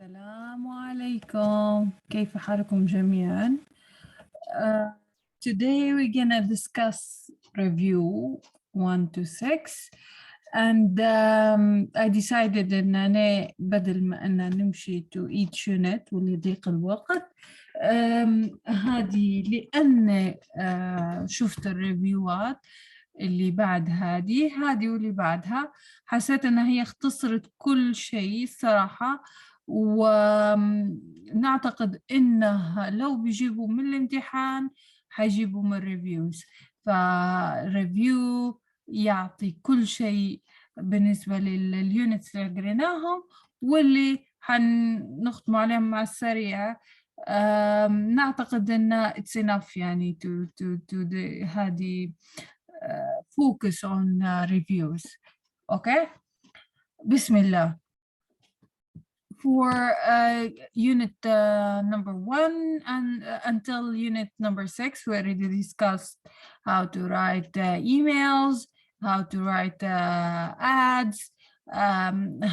السلام عليكم. كيف حالكم جميعا؟ Today we're gonna discuss review 1 to 6 and I decided إن أنا بدل ما أن نمشي to each unit ولضيق الوقت هذه لأن شفت الريفيوات اللي بعد هذه واللي بعدها حسيت أنها هي اختصرت كل شيء الصراحة، ونعتقد إنها لو بيجيبوا من الامتحان حيجيبوا من الريفيوز، فالريفيو يعطي كل شيء بالنسبة لليونتس اللي قريناهم واللي حنختم عليهم مع السريع. نعتقد إن it's enough يعني to هذه focus on reviews. Okay, بسم الله. For unit number 1 and until unit number 6, we already discussed how to write emails, how to write ads,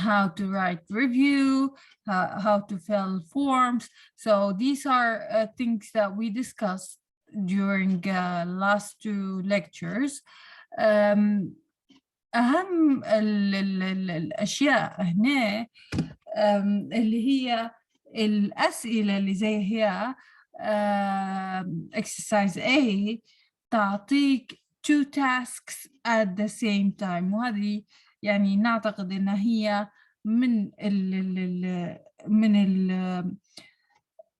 how to write review, how to fill forms. So these are things that we discussed during last 2 lectures. أهم الأشياء هنا اللي هي الأسئلة اللي زي هي exercise A تعطيك 2 tasks at the same time، وهذه يعني نعتقد إنها هي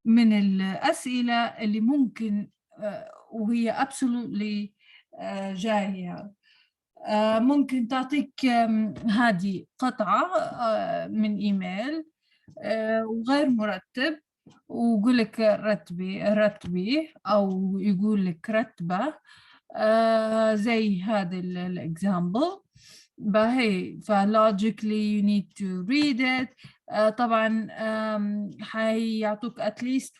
من الأسئلة اللي ممكن وهي absolutely جاية. ممكن تعطيك هذه قطعة من إيميل وغير مرتب ويقول لك رتبي أو يقول لك رتبه زي هذا الإكزامبل باهي. فlogically you need to read it. طبعا حيعطوك at least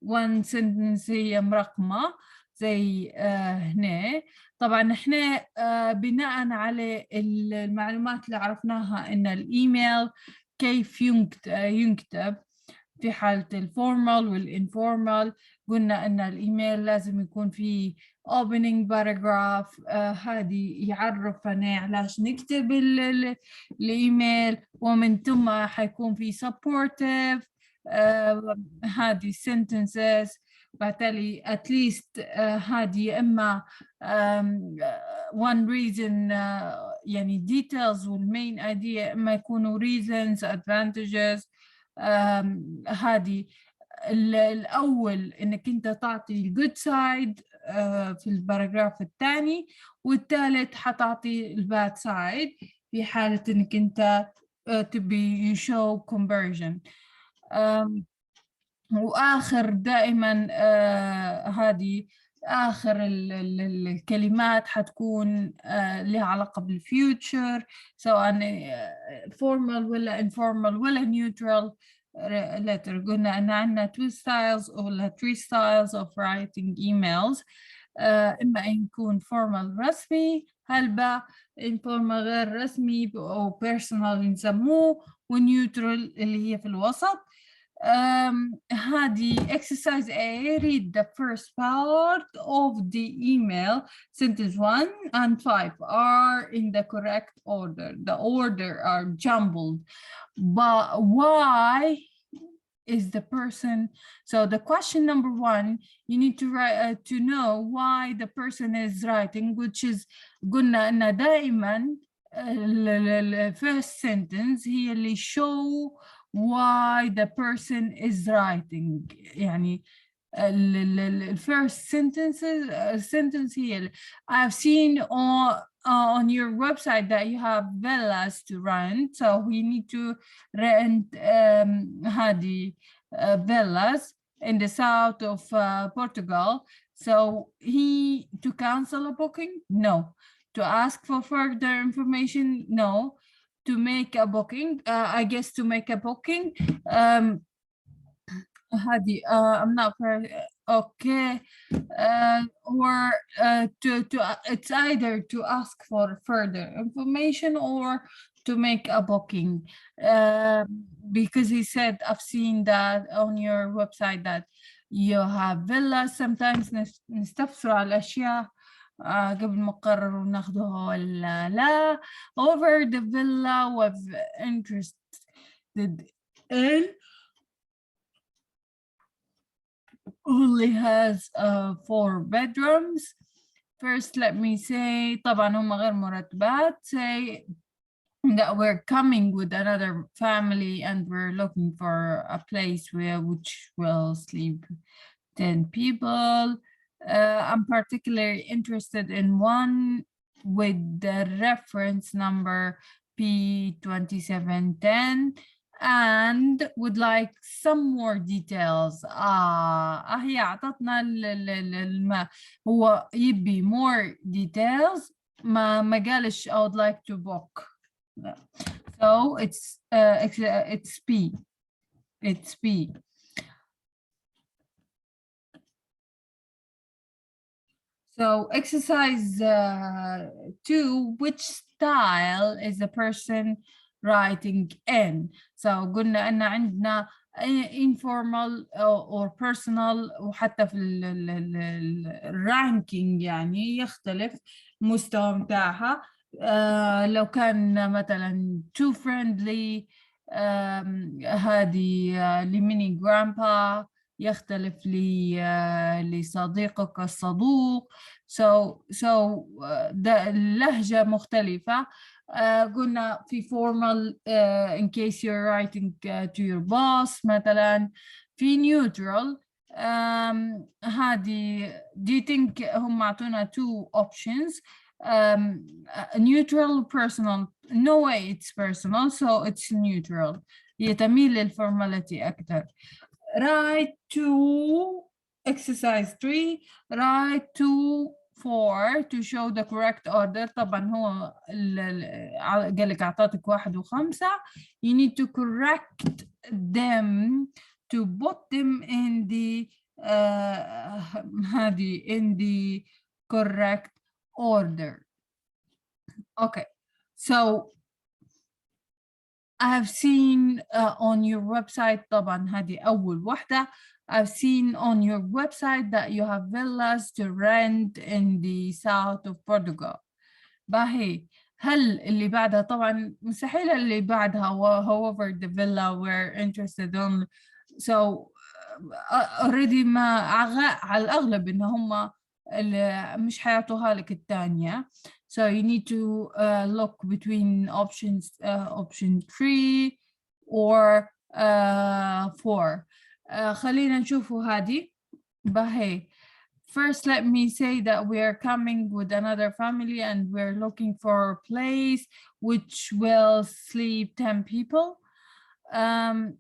one sentence هي مرقمة زي هنا. طبعا احنا بناء على المعلومات اللي عرفناها ان الايميل كيف ينكتب في حالة الفورمال والانفورمال. قلنا ان الايميل لازم يكون فيه opening paragraph هذه يعرفنا علاش نكتب الايميل، ومن ثم حيكون في supportive هذه sentences. بالتالي at least هذه إما one reason يعني details والmain idea إما يكونوا reasons advantages. هذه الأول إنك أنت تعطي good side في الباراجراف الثاني، والثالث حتعطي الباد side في حالة إنك أنت تبي you show conversion. وآخر دائما هذه آخر الكلمات حتكون لها علاقة بالفيوتشر، سواء formal ولا informal ولا neutral letter. قلنا أن عندنا 2 styles ولا 3 styles of writing emails. إما أن يكون formal رسمي هلبة، informal غير رسمي أو personal نسموه، ونيوترال اللي هي في الوسط. هذه exercise A, read the first part of the email. Sentence 1 and 5 are in the correct order. The order are jumbled, but why is the person? So the question number 1, you need to write to know why the person is writing, which is قلنا إن دائما first sentence هي اللي show why the person is writing. يعني first sentence here. I've seen on your website that you have villas to rent, so we need to rent هذه villas in the south of Portugal. So to cancel a booking? No. To ask for further information? No. To make a booking, I guess to make a booking. هذه I'm not okay, or it's either to ask for further information or to make a booking, because he said, I've seen that on your website that you have villas. Sometimes نستفسر على الأشياء قبل ما نقرر ناخدها ولا لا. Over the villa was interested in only has 4 bedrooms. First, let me say طبعا هم غير مرتبات. Say that we're coming with another family and we're looking for a place which will sleep 10 people. I'm particularly interested in one with the reference number P2710 and would like some more details. هي عطتنا هو يبي more details. ما قالش I would like to book. So it's P. It's P. So exercise 2, which style is the person writing in? So قلنا أن عندنا informal or personal وحتى في الرانكينج يعني يختلف مستوى متاعها. لو كان مثلا too friendly هذه لميني جرامبا، يختلف لصديقك الصدوق. So اللهجة مختلفة. قلنا في formal in case you're writing to your boss مثلا. في neutral هذه do you think هم عطونا 2 options. neutral personal, no way it's personal, so it's neutral. يتميل للفورماليتي أكثر. Write to exercise 3, write to 4 to show the correct order. طبعا هو قال لك أعطاتك 1 و5. You need to correct them to put them in the in the correct order. Okay, so I have seen on your website طبعا هذه أول وحدة. I've seen on your website that you have villas to rent in the south of Portugal. باهي هل اللي بعدها طبعا مستحيل اللي بعدها however the villa we're interested in. So already ما على الأغلب إن هم مش حيعطوها لك الثانية. So you need to look between options, option 3 or 4. خلينا نشوفوا هذه. باهي. First, let me say that we are coming with another family and we're looking for a place which will sleep 10 people. I'm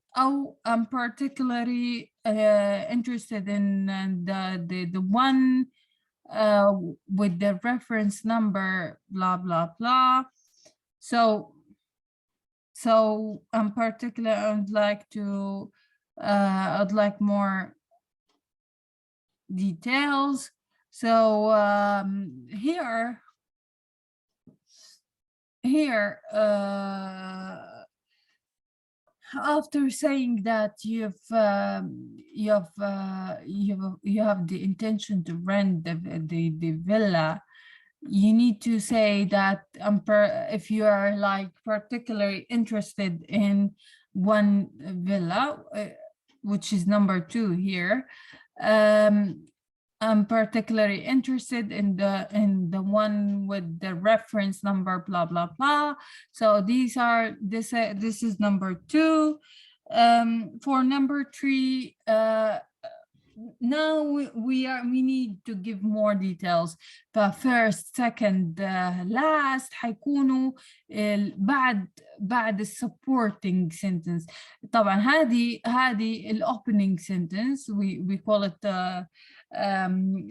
particularly interested in the one with the reference number blah blah blah. So I'm particular. I'd like more details. So here after saying that you have the intention to rent the villa, you need to say that if you are like particularly interested in one villa, which is number 2 here. I'm particularly interested in the one with the reference number blah blah blah. So this is number 2. For number 3, now we need to give more details. First, second, last حيكونوا بعد supporting sentence. طبعا هذه opening sentence we call it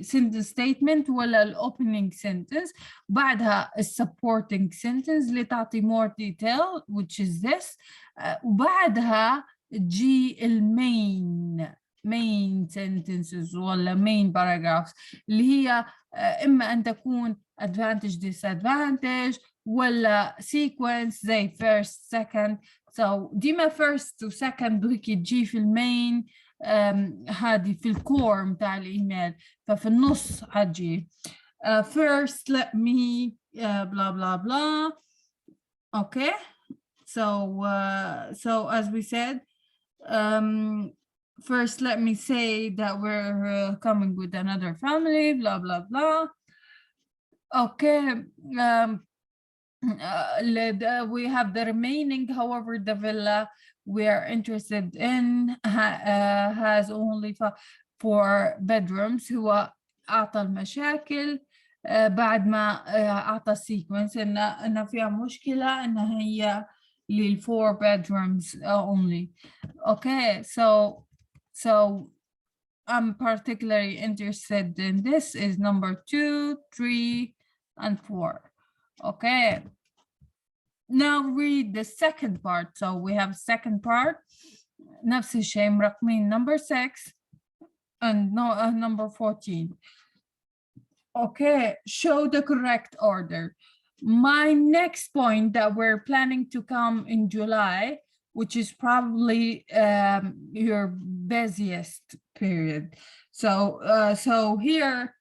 sentence statement ولا opening sentence. بعدها supporting sentence اللي تعطي more detail which is this. وبعدها تجي main main sentences ولا main paragraphs اللي هي إما أن تكون advantage disadvantage ولا sequence زي first second. so ديما first و second هيك تجي في المين هذه في الكور متاع الإيميل، ففي النص حتجي first let me blah blah blah. okay, so as we said, first let me say that we're coming with another family blah blah blah. okay, we have the remaining. however the villa we are interested in has only 4 bedrooms. هو أعطى المشاكل بعد ما أعطى sequence إن فيها مشكلة إن هي لل 4 bedrooms only. okay, so I'm particularly interested in this is number 2, 3, and 4. okay, now read the second part. so we have second part نفس الشيء مرقمين number 6 and number 14. okay, show the correct order. My next point that we're planning to come in July, which is probably your busiest period. So here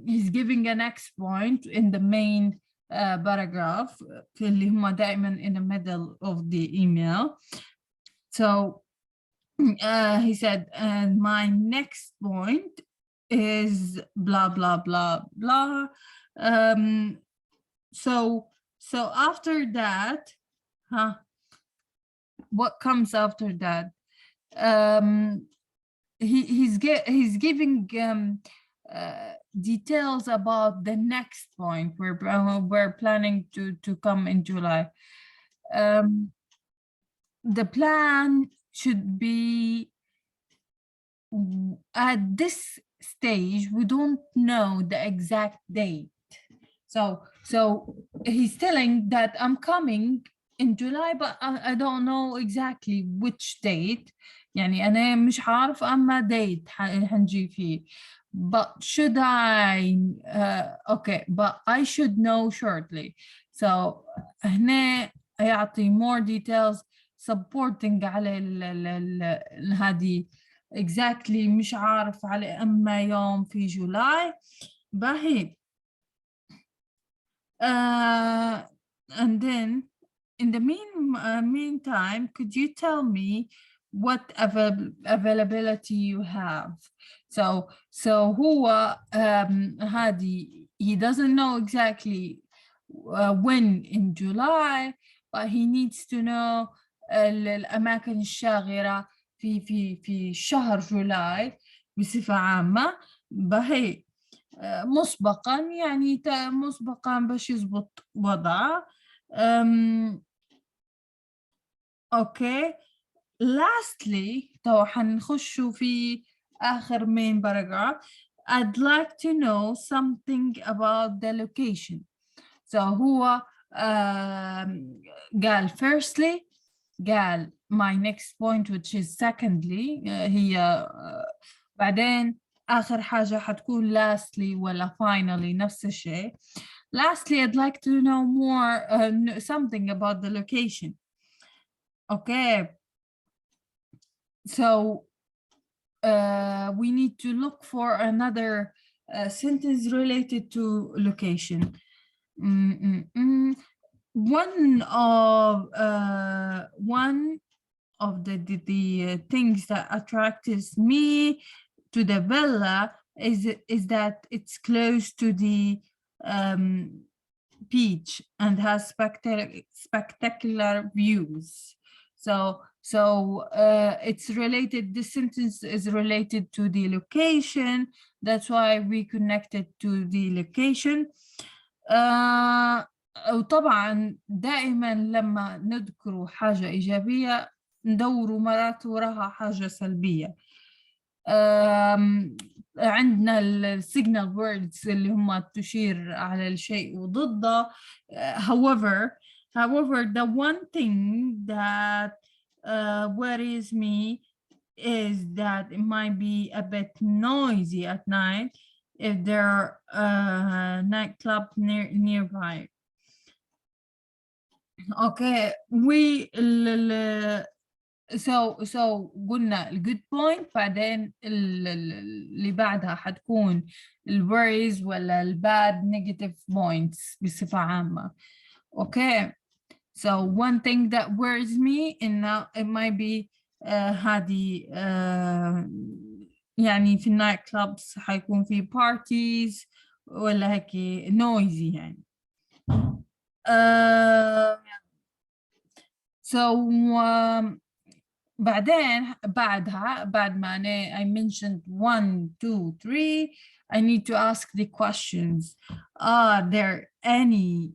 he's giving a next point in the main paragraph اللي هم دائما in the middle of the email. so he said, and my next point is blah blah blah blah. So after that, what comes after that? He's giving details about the next point we're planning to come in July. The plan should be, at this stage we don't know the exact date. So he's telling that I'm coming in July, but I don't know exactly which date. يعني أنا مش عارف أما date حنجي فيه. But should I? Okay, but I should know shortly. So هنا يعطي more details supporting على هذه exactly مش عارف على أما يوم في جولاي. باهي. And then in the meantime, could you tell me what availability you have? So هو هادي, he doesn't know exactly when in July, but he needs to know الأماكن الشاغرة في شهر جولاي بصفة عامة. بهي مسبقا يعني مسبقا باش يزبط وضعه. اوكي lastly تو حنخشوا في آخر main paragraph. I'd like to know something about the location. so هو قال firstly, قال my next point which is secondly هي بعدين آخر حاجة حتكون lastly ولا finally نفس الشيء. lastly I'd like to know more something about the location. okay, so we need to look for another sentence related to location. One of the things that attracts me to the villa is that it's close to the beach and has spectacular views. So it's related, this sentence is related to the location. That's why we connected to the location. وطبعا دائما لما نذكر حاجة إيجابية ندوروا مرات وراها حاجة سلبية. عندنا السيجنال ووردز اللي هم تشير على الشيء وضده. however the one thing that worries me is that it might be a bit noisy at night if there are nightclub nearby. Okay, so قلنا الجود بوينت، بعدين اللي بعدها حتكون الوريز ولا الباد نيجاتيف بوينتس بصفة عامة. Okay, so one thing that worries me إنه it might be هذه يعني في النايت كلابس حيكون في بارتيز ولا هيك noisy يعني. So بعدين بعد ما I mentioned 1, 2, 3, I need to ask the questions. Are there any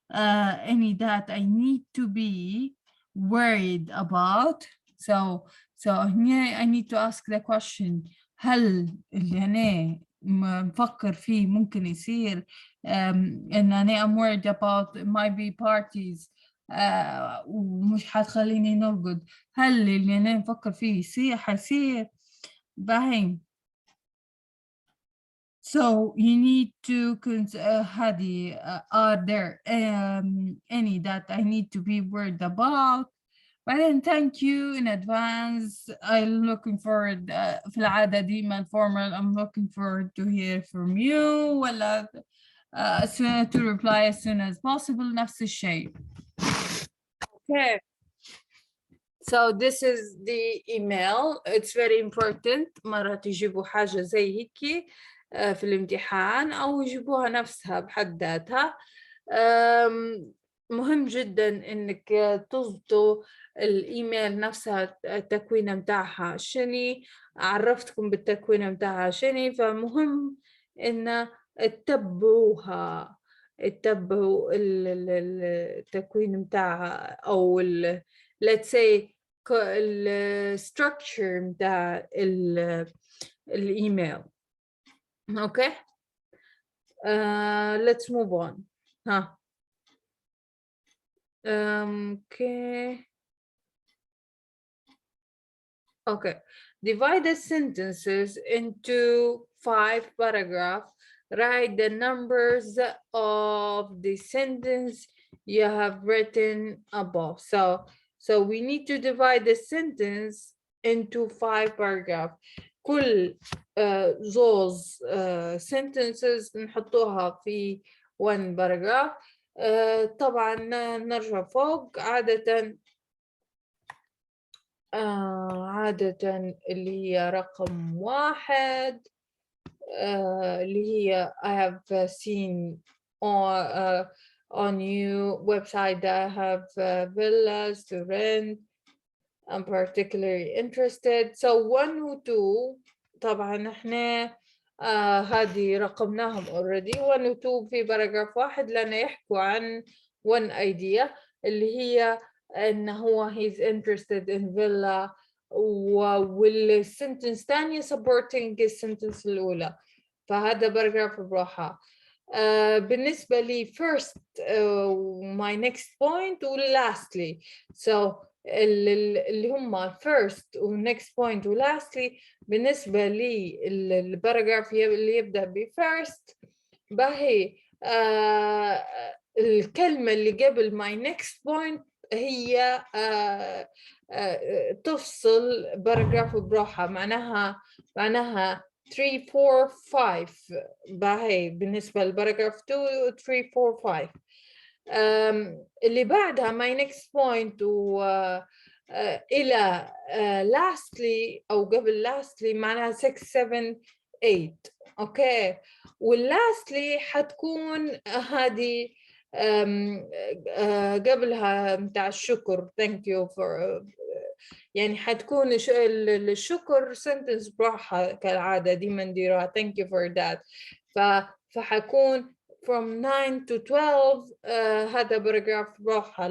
that I need to be worried about? So here I need to ask the question: هل اللي أنا مفكر فيه ممكن يصير إن أنا I'm worried about might be parties ومش حتخليني نرقد؟ هل اللي أنا مفكر فيه حيصير؟ باهي. So you need to consider are there any that I need to be worried about? But then thank you in advance. I'm looking forward في العادة ديما formal. I'm looking forward to hear from you ولا to reply as soon as possible. نفس الشيء. Okay. So this is the email. It's very important. مرات يجيبوا حاجة زي هيك في الامتحان أو يجيبوها نفسها بحد ذاتها. مهم جدا إنك تضبطوا الإيميل نفسها التكوينة متاعها شني، عرفتكم بالتكوينة متاعها شني، فمهم إن تتبعوا التكوين متاعها أو let's say structure متاع الإيميل. Okay, let's move on. Okay, divide the sentences into 5 paragraphs. Write the numbers of the sentence you have written above. So we need to divide the sentence into 5 paragraphs. كل those sentences نحطوها في 1 paragraph. طبعا نرجع فوق عادة اللي هي رقم 1 اللي هي I have seen on your website that I have villas to rent. I'm particularly interested. So 1 و 2 طبعا احنا هذه رقمناهم already. 1 و 2 في باراجراف 1 لأن يحكوا عن one idea اللي هي إنه هو he's interested in villa، والسنتنس الثانية supporting السنتنس الأولى، فهذا باراجراف بروحه. بالنسبة لي first my next point و lastly. So اللي هم first و next point و lastly بالنسبة لي الباراجراف اللي يبدأ ب first باهي الكلمة اللي قبل my next point هي تفصل باراجراف بروحها، معناها 3 4 5 باهي بالنسبة للباراجراف 2 3 4 5. اللي بعدها my next point إلى lastly أو قبل lastly معناها 6 7 8. أوكي، والlastly حتكون هذه قبلها متاع الشكر thank you for يعني حتكون الشكر sentence بروحها كالعادة ديما نديروها thank you for that. فحكون from 9 to 12 هذا paragraph بروحها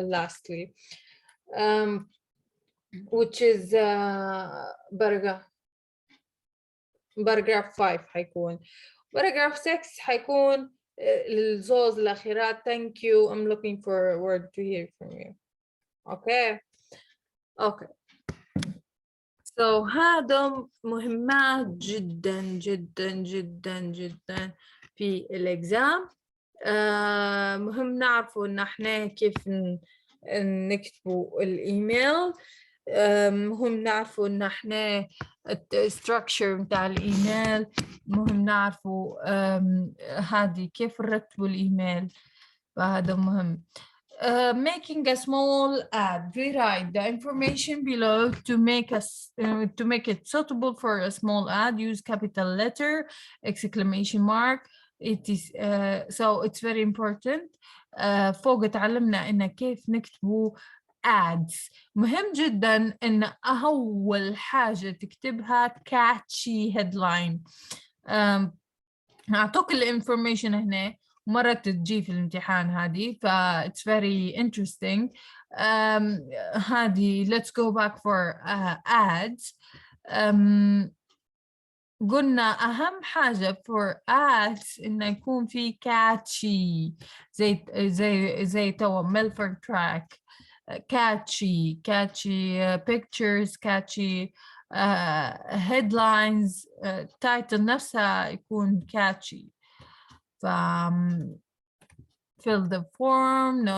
lastly which is paragraph 5 حيكون. paragraph 6 حيكون الزوز الأخيرات thank you I'm looking forward to hear from you. Okay. هذا مهمات جدا جدا جدا جدا في الإكزام. مهم نعرفوا إن إحنا كيف نكتبوا الإيميل. مهم نعرفوا إن إحنا الستراكشر متاع الإيميل. مهم نعرفوا هذه كيف نرتبوا الإيميل، فهذا مهم. Making a small ad. Rewrite the information below to make it suitable for a small ad. Use capital letter, exclamation mark. It is so it's very important. فوق تعلمنا إن كيف نكتبوا ads. مهم جدا إن أول حاجة تكتبها catchy headline. أعطوك الانفورميشن هنا، مرة تجي في الامتحان هذه، ف it's very interesting. هذه let's go back for ads. قلنا أهم حاجة for ads إنه يكون في catchy، زي توا ميلفر تراك، catchy pictures، catchy headlines، title نفسها يكون catchy. ف fill the form. no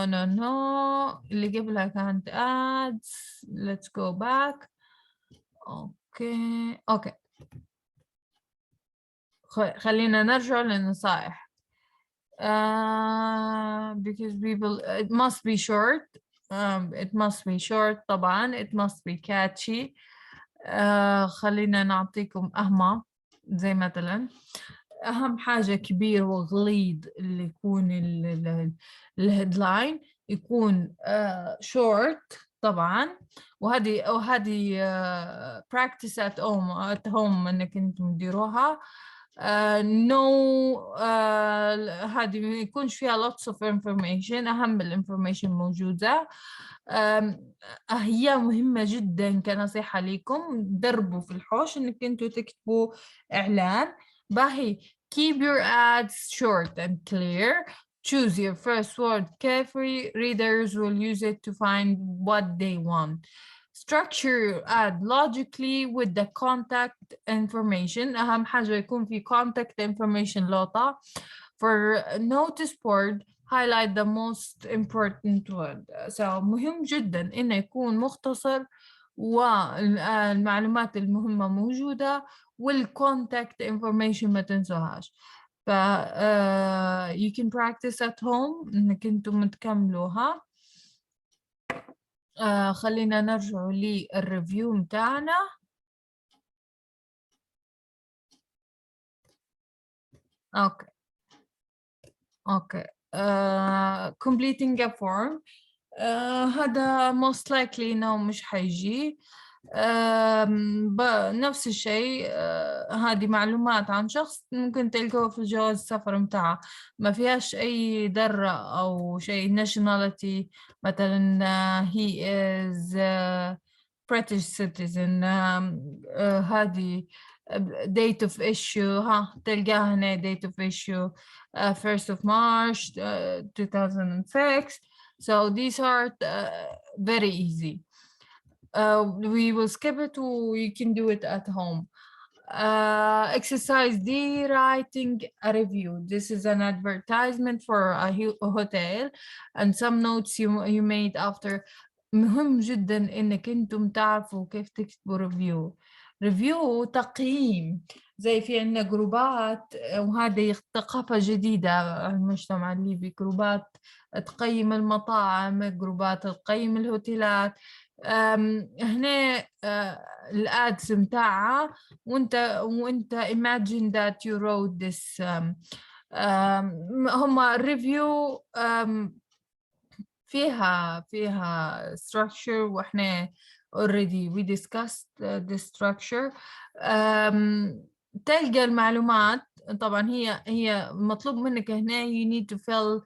اللي قبلها كانت ads. let's go back. اوكي خلينا نرجع للنصائح. because people it must be short. It must be short طبعا. it must be catchy. خلينا نعطيكم زي مثلا أهم حاجة كبير وغليظ اللي يكون الهيدلاين يكون short طبعا. وهذه practice at home انك انتم تديروها. هذه ما يكونش فيها lots of information. أهم الانفورميشن موجودة. هي مهمة جدا كنصيحة لكم. دربوا في الحوش انك انتوا تكتبوا إعلان باهي. keep your ads short and clear. Choose your first word carefully. Readers will use it to find what they want. Structure your ad logically with the contact information. أهم حاجة يكون في contact information لوطة. For notice board, highlight the most important word. So مهم جدا إنه يكون مختصر والمعلومات المهمة موجودة والcontact information ما تنسوهاش. ف you can practice at home إنك انتم تكملوها. خلينا نرجع للريفيو متاعنا. اوكي completing a form. هذا most likely إنه مش حيجي. نفس الشيء. هذه معلومات عن شخص ممكن تلقوه في جواز السفر متاعه، ما فيهاش أي درة أو شيء. nationality مثلا he is British citizen. هذه date of issue تلقاها هنا date of issue 1st of March 2006. So these are very easy. We will skip it, or you can do it at home. Exercise D, writing a review. This is an advertisement for a hotel and some notes you made after. مهم جدا انك انتم تعرفوا كيف تكتبوا ريفيو تقييم. زي في عندنا جروبات، وهذه ثقافة جديدة على المجتمع الليبي. جروبات تقيم المطاعم، جروبات تقيم الهوتيلات. هنا الادز متاعها وانت imagine that you wrote this. هما ريفيو فيها structure، واحنا already we discussed the structure. تلقى المعلومات طبعا هي مطلوب منك هنا you need to fill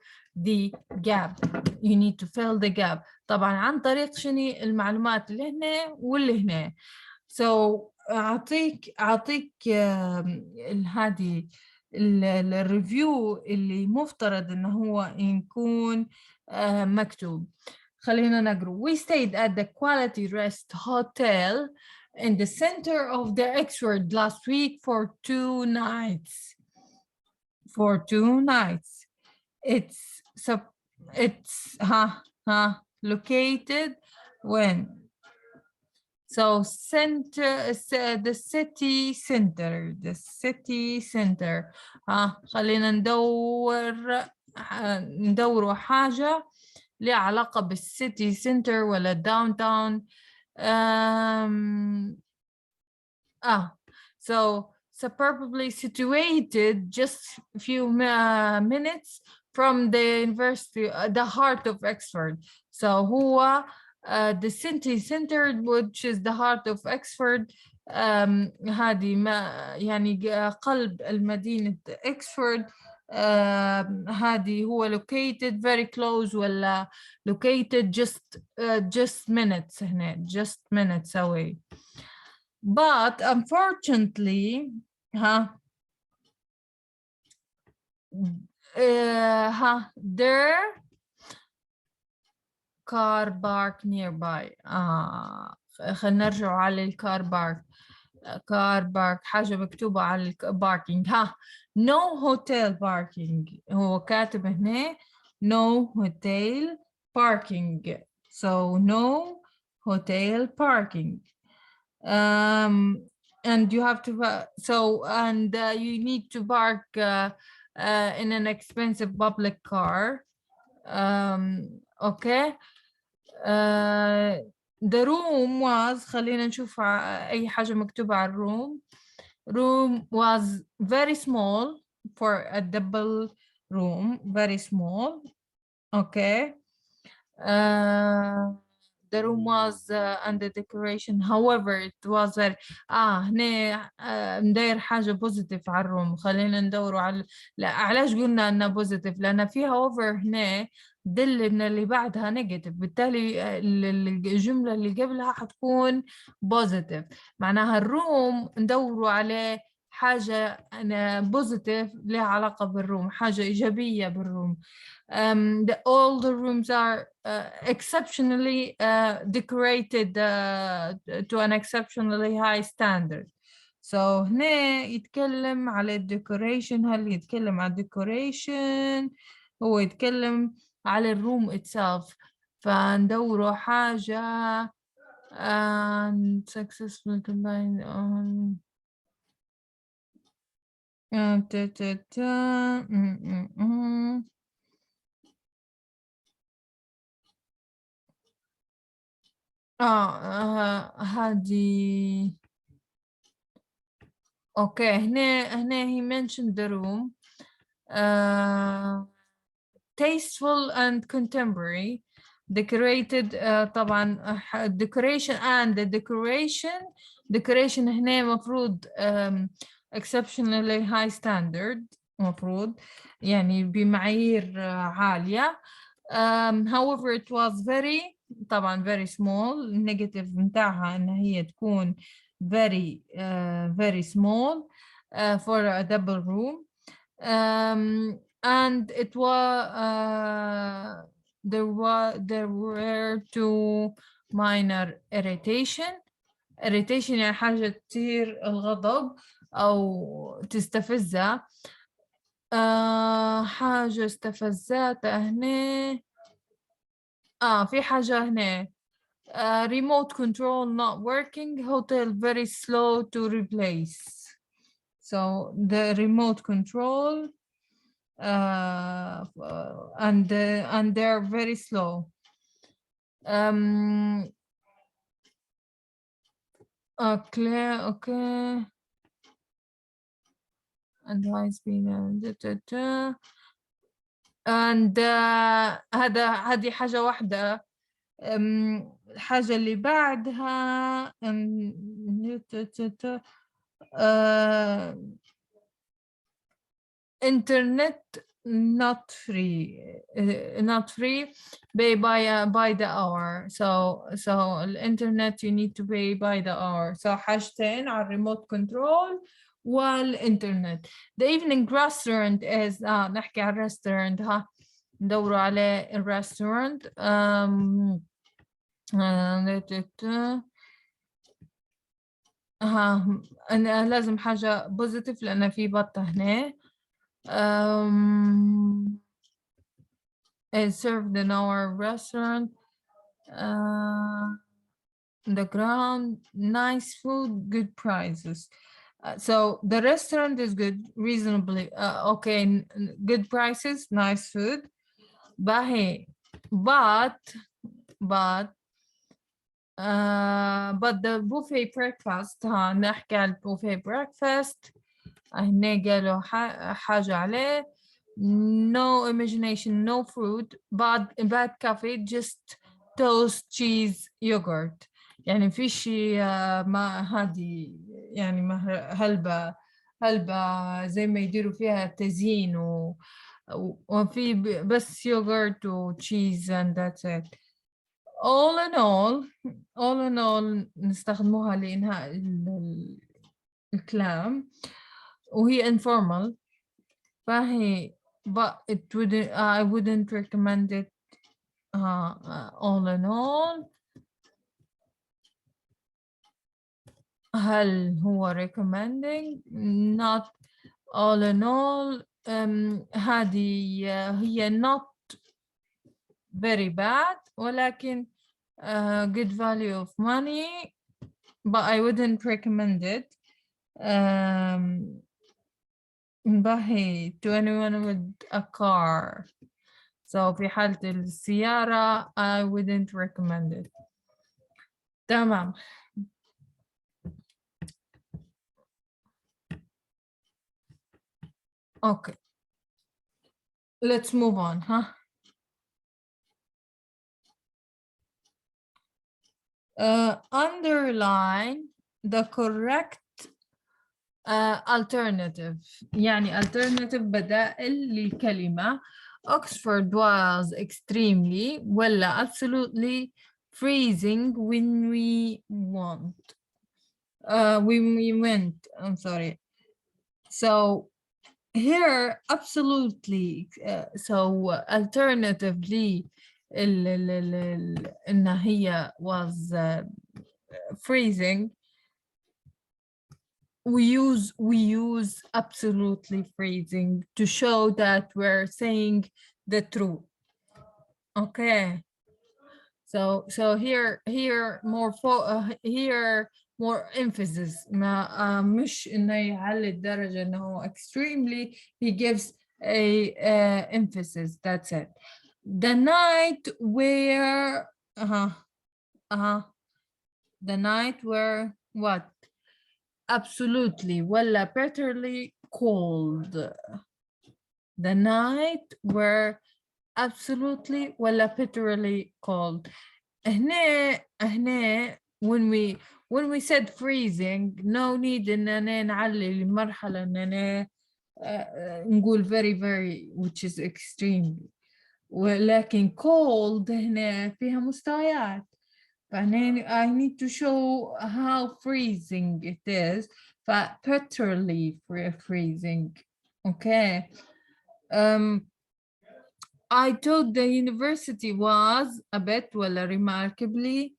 the gap. طبعا عن طريق شنو المعلومات اللي هنا واللي هنا. so أعطيك هذه الريفيو اللي مفترض إنه هو يكون مكتوب. خلينا نقرأ. We stayed at the Quality Rest Hotel in the center of the Oxford last week for 2 nights. For 2 nights. It's located when? So center, the city center. خلينا ندوروا حاجة لها علاقة بالcity center ولا downtown. So suburbly situated just a few minutes from the university, the heart of Oxford. So هو the city center, which is the heart of Oxford. هذه ما يعني قلب المدينة Oxford. هذه هو located very close ولا located just minutes هنا, just minutes away. But unfortunately, there car park nearby. خلينا نرجع على الكار بارك. كار بارك حاجة مكتوبة على الباركينج. no hotel parking. هو كاتب هنا no hotel parking. So no hotel parking. And you have to you need to park in an expensive public car. Okay. The room was, خلينا نشوف أي حاجة مكتوبة على الروم. Room was very small for a double room, very small. Okay. The room was under decoration. However, it was very هنا ندير حاجة بوزيتيف على الروم. خلينا ندوروا على لا علاش قلنا انها بوزيتيف؟ لأن فيها اوفر هنا دل ان اللي بعدها نيجاتيف، بالتالي الجملة اللي قبلها حتكون بوزيتيف. معناها الروم ندوروا عليه حاجة بوزيتيف لها علاقة بالروم، حاجة إيجابية بالروم. All the rooms are exceptionally decorated to an exceptionally high standard. So هنا يتكلم على decoration. هل يتكلم على decoration؟ هو يتكلم على الروم itself. فندوروا حاجة and successfully combined on هذه اوكي. هنا he mentioned the room tasteful and contemporary decorated. طبعا decoration and the decoration هنا مفروض exceptionally high standard، مفروض يعني بمعايير عالية. However it was طبعا very small. negative متاعها إن هي تكون very very small for a double room. And it was there were two minor irritation يعني حاجة تثير الغضب أو تستفزها. حاجة استفزتها هنا. في حاجة هنا remote control not working, hotel very slow to replace. So the remote control and they're very slow. Okay. And high speed and هذه حاجة واحدة. الحاجة اللي بعدها internet not free pay by the hour. So الانترنت you need to pay by the hour. So حاجتين على remote control والانترنت. The evening restaurant is نحكي على الريستورانت. ندوروا على الريستورانت. أنا لازم حاجة بوزيتيف لأن في بطة هنا. It's served in our restaurant. The ground, nice food, good prices. So the restaurant is good, reasonably okay, good prices, nice food. But but the buffet breakfast. نحكي عن buffet breakfast. هنا قالوا حاجة عليه. No imagination, no fruit, but bad coffee, just toast, cheese, yogurt. يعني فيش ما هذه يعني ما هلبة زي ما يديروا فيها تزيين وفي بس يogurt وتشيز and that's it. all in all نستخدموها لإنهاء الكلام وهي informal. فهي but I wouldn't recommend it all in all. هل هو recommending? Not all in all. هذه هي not very bad ولكن good value of money, but I wouldn't recommend it. to anyone with a car. So في حالة السيارة I wouldn't recommend it. تمام. Okay. Let's move on, underline the correct alternative. يعني alternative بدائل للكلمة. Oxford was extremely ولا absolutely freezing when we went. I'm sorry. So here absolutely so alternatively إن هي was freezing. We use absolutely freezing to show that we're saying the truth. Okay. So here more here more emphasis. ما مش إنه يعلي الدرجة إنه extremely. He gives a emphasis. That's it. The night where the night where what? Absolutely ولا bitterly cold. The night were absolutely ولا bitterly cold. هنا when we said freezing, no need إننا نعلي المرحلة إننا نقول very which is extreme. ولكن cold هنا فيها مستويات. I need to show how freezing it is. Bitterly freezing. Okay. I thought the university was a bit remarkably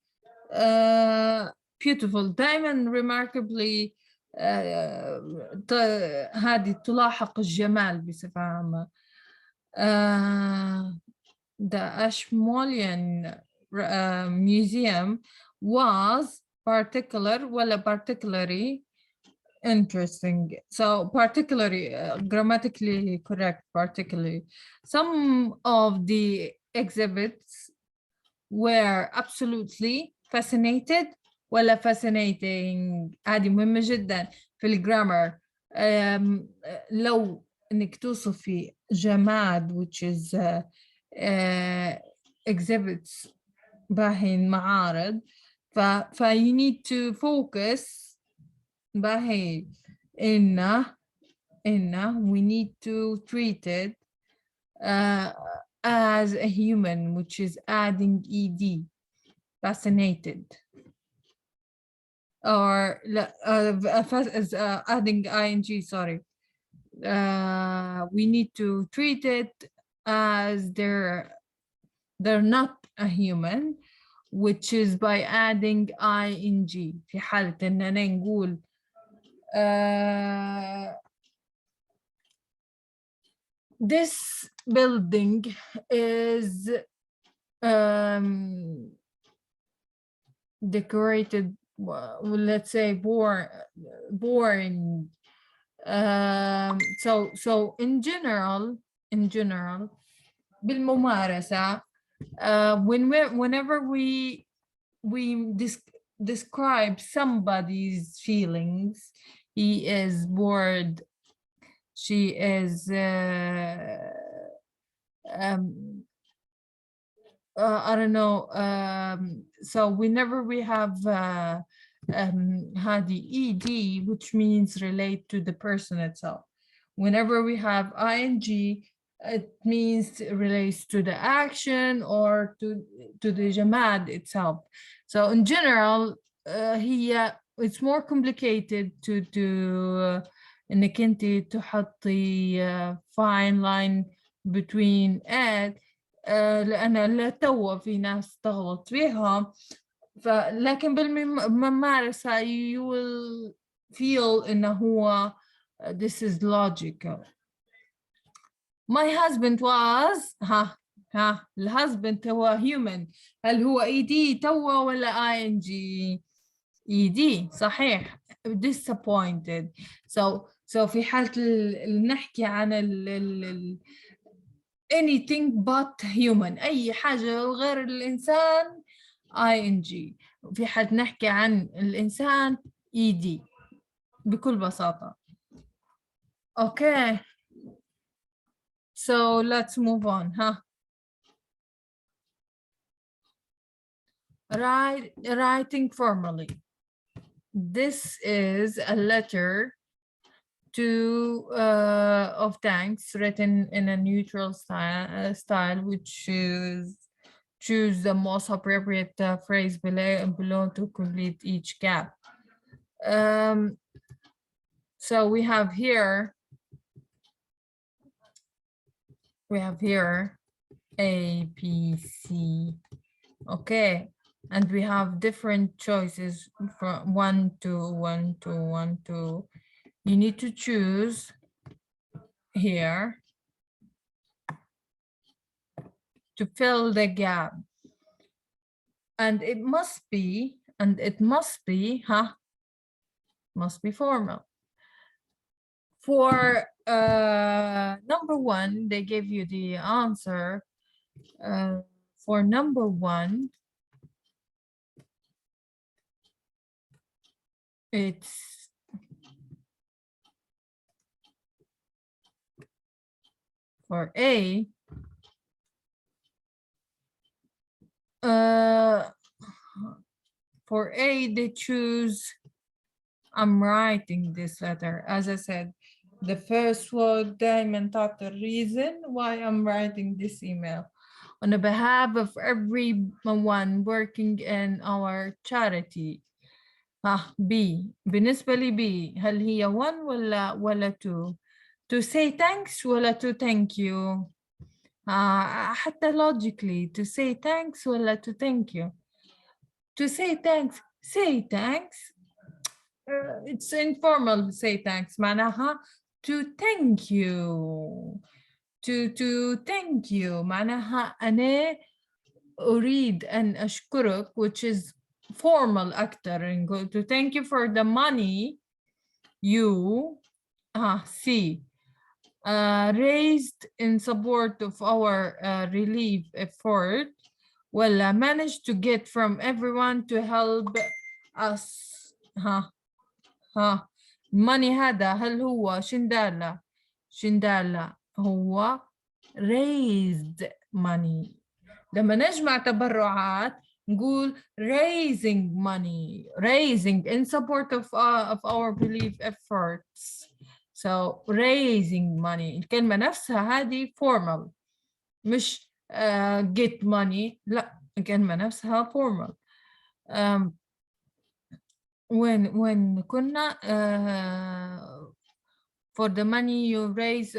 beautiful. دائما remarkably هذه تلاحق الجمال بصفة عامة. The Ashmolean museum was particularly interesting. So particularly grammatically correct, particularly. Some of the exhibits were absolutely fascinated ولا fascinating. هذه مهمة جدا في الجرامر. لو انك توصفي جماد which is exhibits باهين معارض you need to focus باهي إنه we need to treat it as a human, which is adding ed, fascinated, or adding ing, sorry. We need to treat it as they're not a human, which is by adding ing. في حالة إننا نقول this building is decorated, well, let's say boring. So in general بالممارسة whenever we describe somebody's feelings, he is bored, she is I don't know. So whenever we have هذه ed, which means relate to the person itself. Whenever we have ing, it means relates to the action or to the جماد itself. So in general, it's more complicated to انك انت تحطي fine line between it. لأن توا في ناس تغلط فيها، لكن بالممارسة you will feel إنه هو this is logical. My husband was the husband هو human. هل هو ed توا ولا ing؟ ed صحيح. disappointed. So في حالة نحكي عن anything but human، أي حاجة غير الإنسان ing. في حد نحكي عن الإنسان ed بكل بساطة. Okay, so let's move on. Writing formally. This is a letter of thanks written in a neutral style, which is choose the most appropriate phrase below to complete each gap. So we have here A, B, C. Okay, and we have different choices from 1 to 1 to 1 to. You need to choose here to fill the gap, and it must be must be formal. For number 1, they give you the answer. For number 1, it's for A. For A, they choose, I'm writing this letter. As I said, the first word دايما تعطي reason why I'm writing this email. On the behalf of everyone working in our charity. B. بالنسبة لي B. هل هي 1 ولا 2؟ To say thanks ولا to thank you؟ حتى logically to say thanks ولا to thank you؟ To say thanks, say thanks. It's informal say thanks. معناها to thank you. To thank you معناها أنا أريد أن أشكرك, which is formal أكتر. To thank you for the money you see raised in support of our relief effort, ولا managed to get from everyone to help us. money هذا هل هو شندالة هو raised money. لما نجمع تبرعات نقول raising money, raising in support of our relief efforts. So raising money, الكلمة نفسها هذه formal مش get money، لا الكلمة نفسها formal. when كنا for the money you raised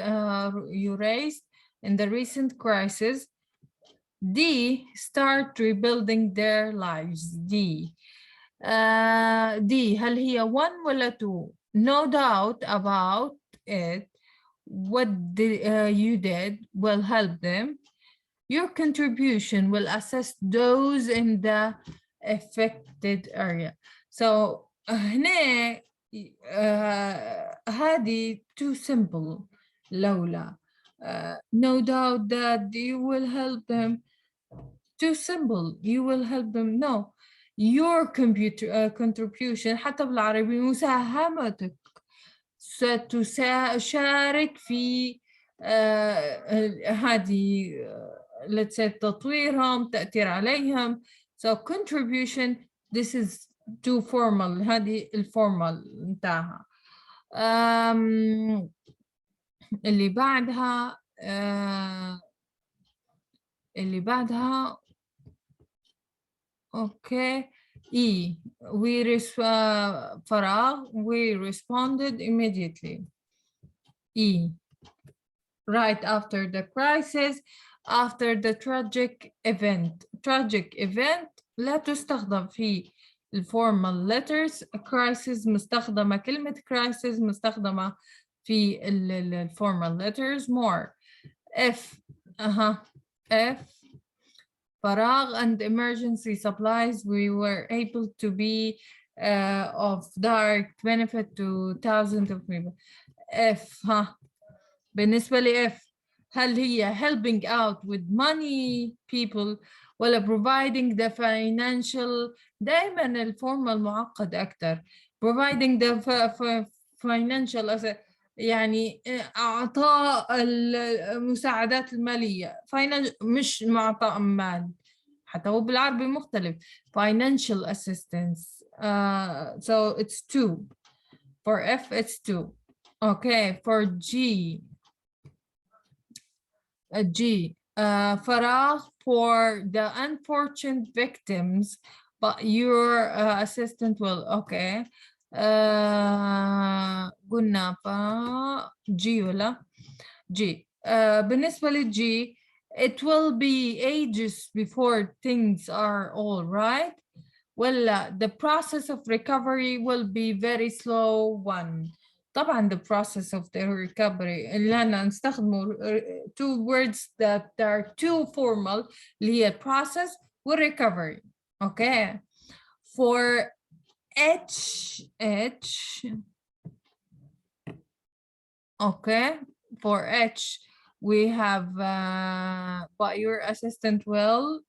in the recent crisis D, start rebuilding their lives. D. D, هل هي 1 ولا 2؟ No doubt about it. What you did will help them. Your contribution will assist those in the affected area. So هنا هذه too simple. لولا no doubt that you will help them. Too simple. You will help them. No. Your contribution حتى بالعربي مساهمتك ستشارك في هذه let's say تطويرهم تأثير عليهم. So contribution, this is too formal. هذه الفورمال انتهى. اللي بعدها okay. E, فراغ, we responded immediately. E, right after the crisis, after the tragic event. Tragic event لا تستخدم في الفورمال letters. crisis مستخدمة، كلمة crisis مستخدمة في الفورمال letters more. F, F, فراغ and emergency supplies, we were able to be of direct benefit to thousands of people. F, بالنسبة لي F، هل هي helping out with money people ولا providing the financial؟ دائما الفورمال معقد أكتر. providing the financial يعني أعطاء المساعدات المالية. مش معطاء مال، حتى هو بالعربي مختلف. financial assistance. So it's 2. For F it's 2. Okay, for G. G. فراغ for the unfortunate victims, but your assistant will. Okay. قلنا G ولا G. بالنسبة للG, it will be ages before things are all right. ولا the process of recovery will be very slow one. طبعا the process of the recovery اللي أنا نستخدمه two words that are too formal اللي هي process و recovery. Okay. For H, okay, for H we have but your assistant will,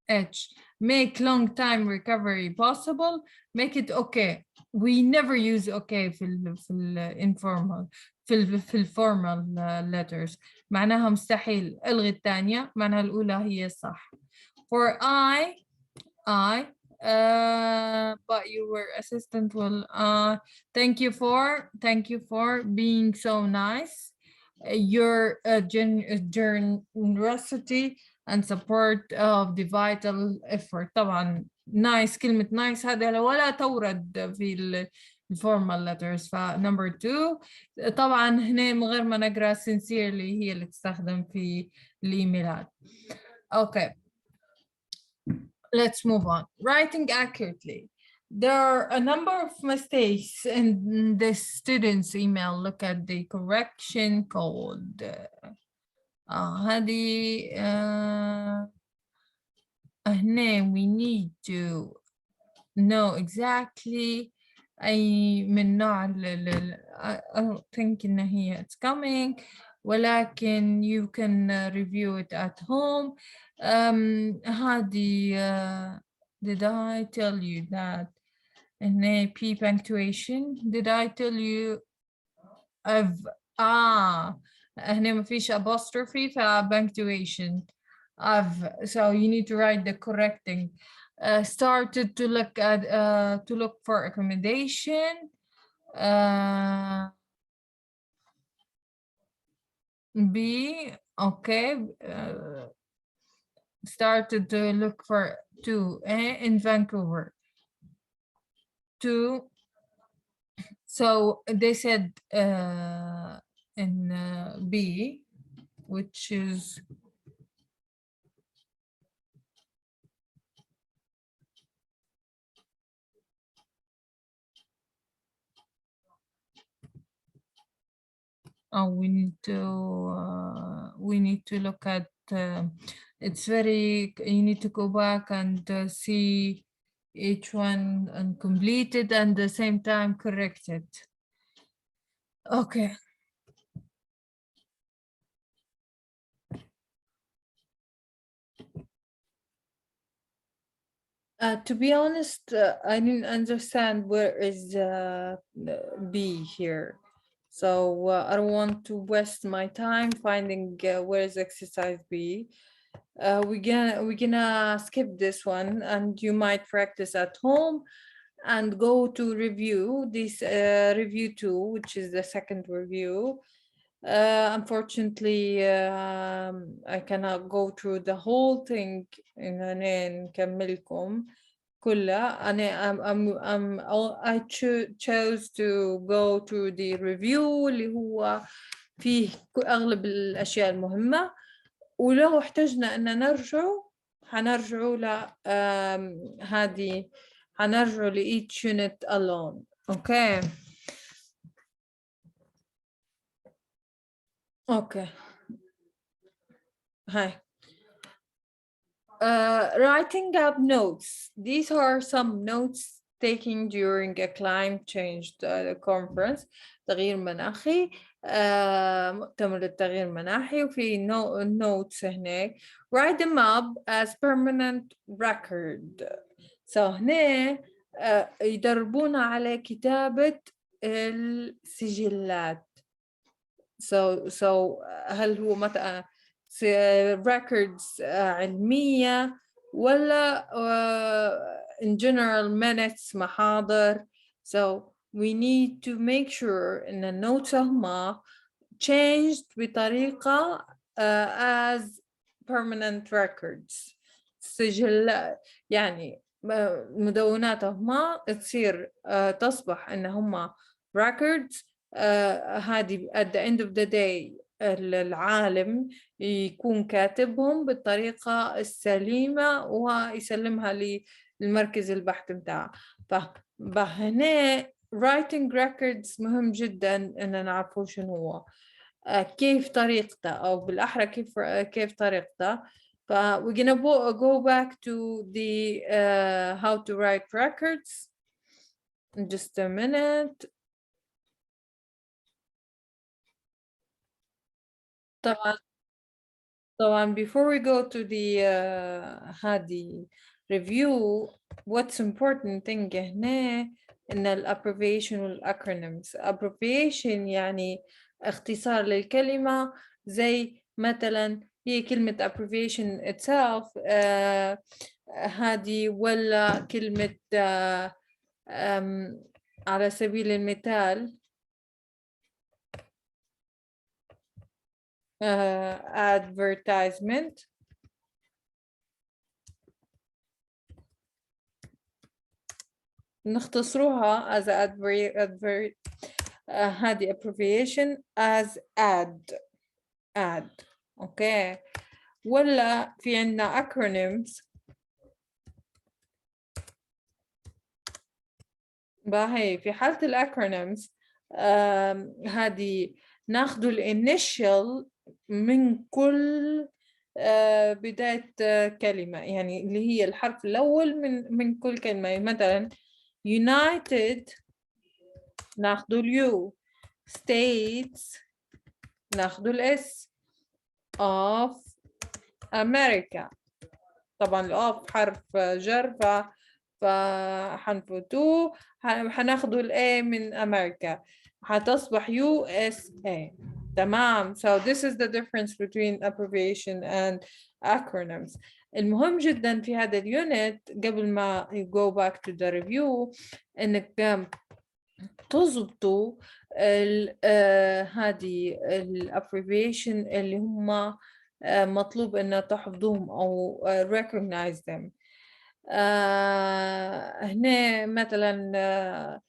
H, make long time recovery possible, make it okay. We never use okay في informal في الفورمال letters، معناها مستحيل. الغي الثانية، معناها الأولى هي الصح. For I, but your assistant will. Thank you for being so nice. Your generosity and support of the vital effort. طبعا nice، كلمة nice هذا ولا تورد في الفورمال letters. ف number 2 طبعا هنا من غير ما نقرأ sincerely هي اللي تستخدم في الإيميلات. Okay. Let's move on. Writing accurately. There are a number of mistakes in the student's email. Look at the correction code. هذه هنا we need to know exactly أي من نوع I don't think إن هي it's coming، ولكن you can review it at home. هذه did I tell you that هنا P punctuation? Did I tell you هنا ما فيش apostrophe ف punctuation. So you need to write the correcting. Started to look at to look for accommodation. B, okay. Started to look for 2 in Vancouver. 2. So they said in B, which is we need to look at it's very, you need to go back and see each one and complete it and at the same time correct it. Okay. To be honest, I didn't understand where is B here. So I don't want to waste my time finding where is exercise B. We're gonna skip this one, and you might practice at home and go to review this review 2, which is the second review. Unfortunately, I cannot go through the whole thing إن نكملكم كلها. I chose to go to the review اللي هو فيه أغلب الأشياء المهمة، ولو احتجنا أن نرجع حنرجعوا هذه حنرجعوا ل each unit alone. Okay. Okay. Hi. Writing up notes. These are some notes taken during a climate change conference. تغيير مناخي. مؤتمر التغيير المناخي، وفي notes هناك. Write them up as permanent record. So هنا يدربونا على كتابة السجلات. So هل هو مثلا records علمية ولا in general minutes محاضر. So we need to make sure إن النوتس هما changed بطريقة as permanent records. سجل يعني مدوناتهما تصير تصبح إن هما records. هذه at the end of the day العالم يكون كاتبهم بالطريقة السليمة ويسلمها للمركز البحث متاعه. فهنا writing records مهم جدا إن نعرفه شنو هو، كيف طريقته، أو بالأحرى كيف طريقته. we're gonna go back to the how to write records in just a minute. طبعا before we go to the هذه review, what's important thing هنا إن abbreviation والacronyms. abbreviation يعني اختصار للكلمة، زي مثلا هي كلمة abbreviation itself هذه، ولا كلمة على سبيل المثال advertisement. نختصروها as هذه abbreviation as ad. اوكي. ولا في عندنا acronyms. باهي في حالة الacronyms هذه ناخذ الانيشال من كل بداية كلمة، يعني اللي هي الحرف الأول من كل كلمة. مثلا United ناخذ اليو، States ناخذ الاس، of America. طبعا الأوف حرف جر فحنفوتوه، حناخذ الاي من أمريكا حتصبح USA. تمام. So this is the difference between abbreviation and acronyms. المهم جدا في هذا اليونت قبل ما you go back to the review انك تضبطوا هذه abbreviation اللي هم مطلوب ان تحفظوهم او recognize them. هنا مثلا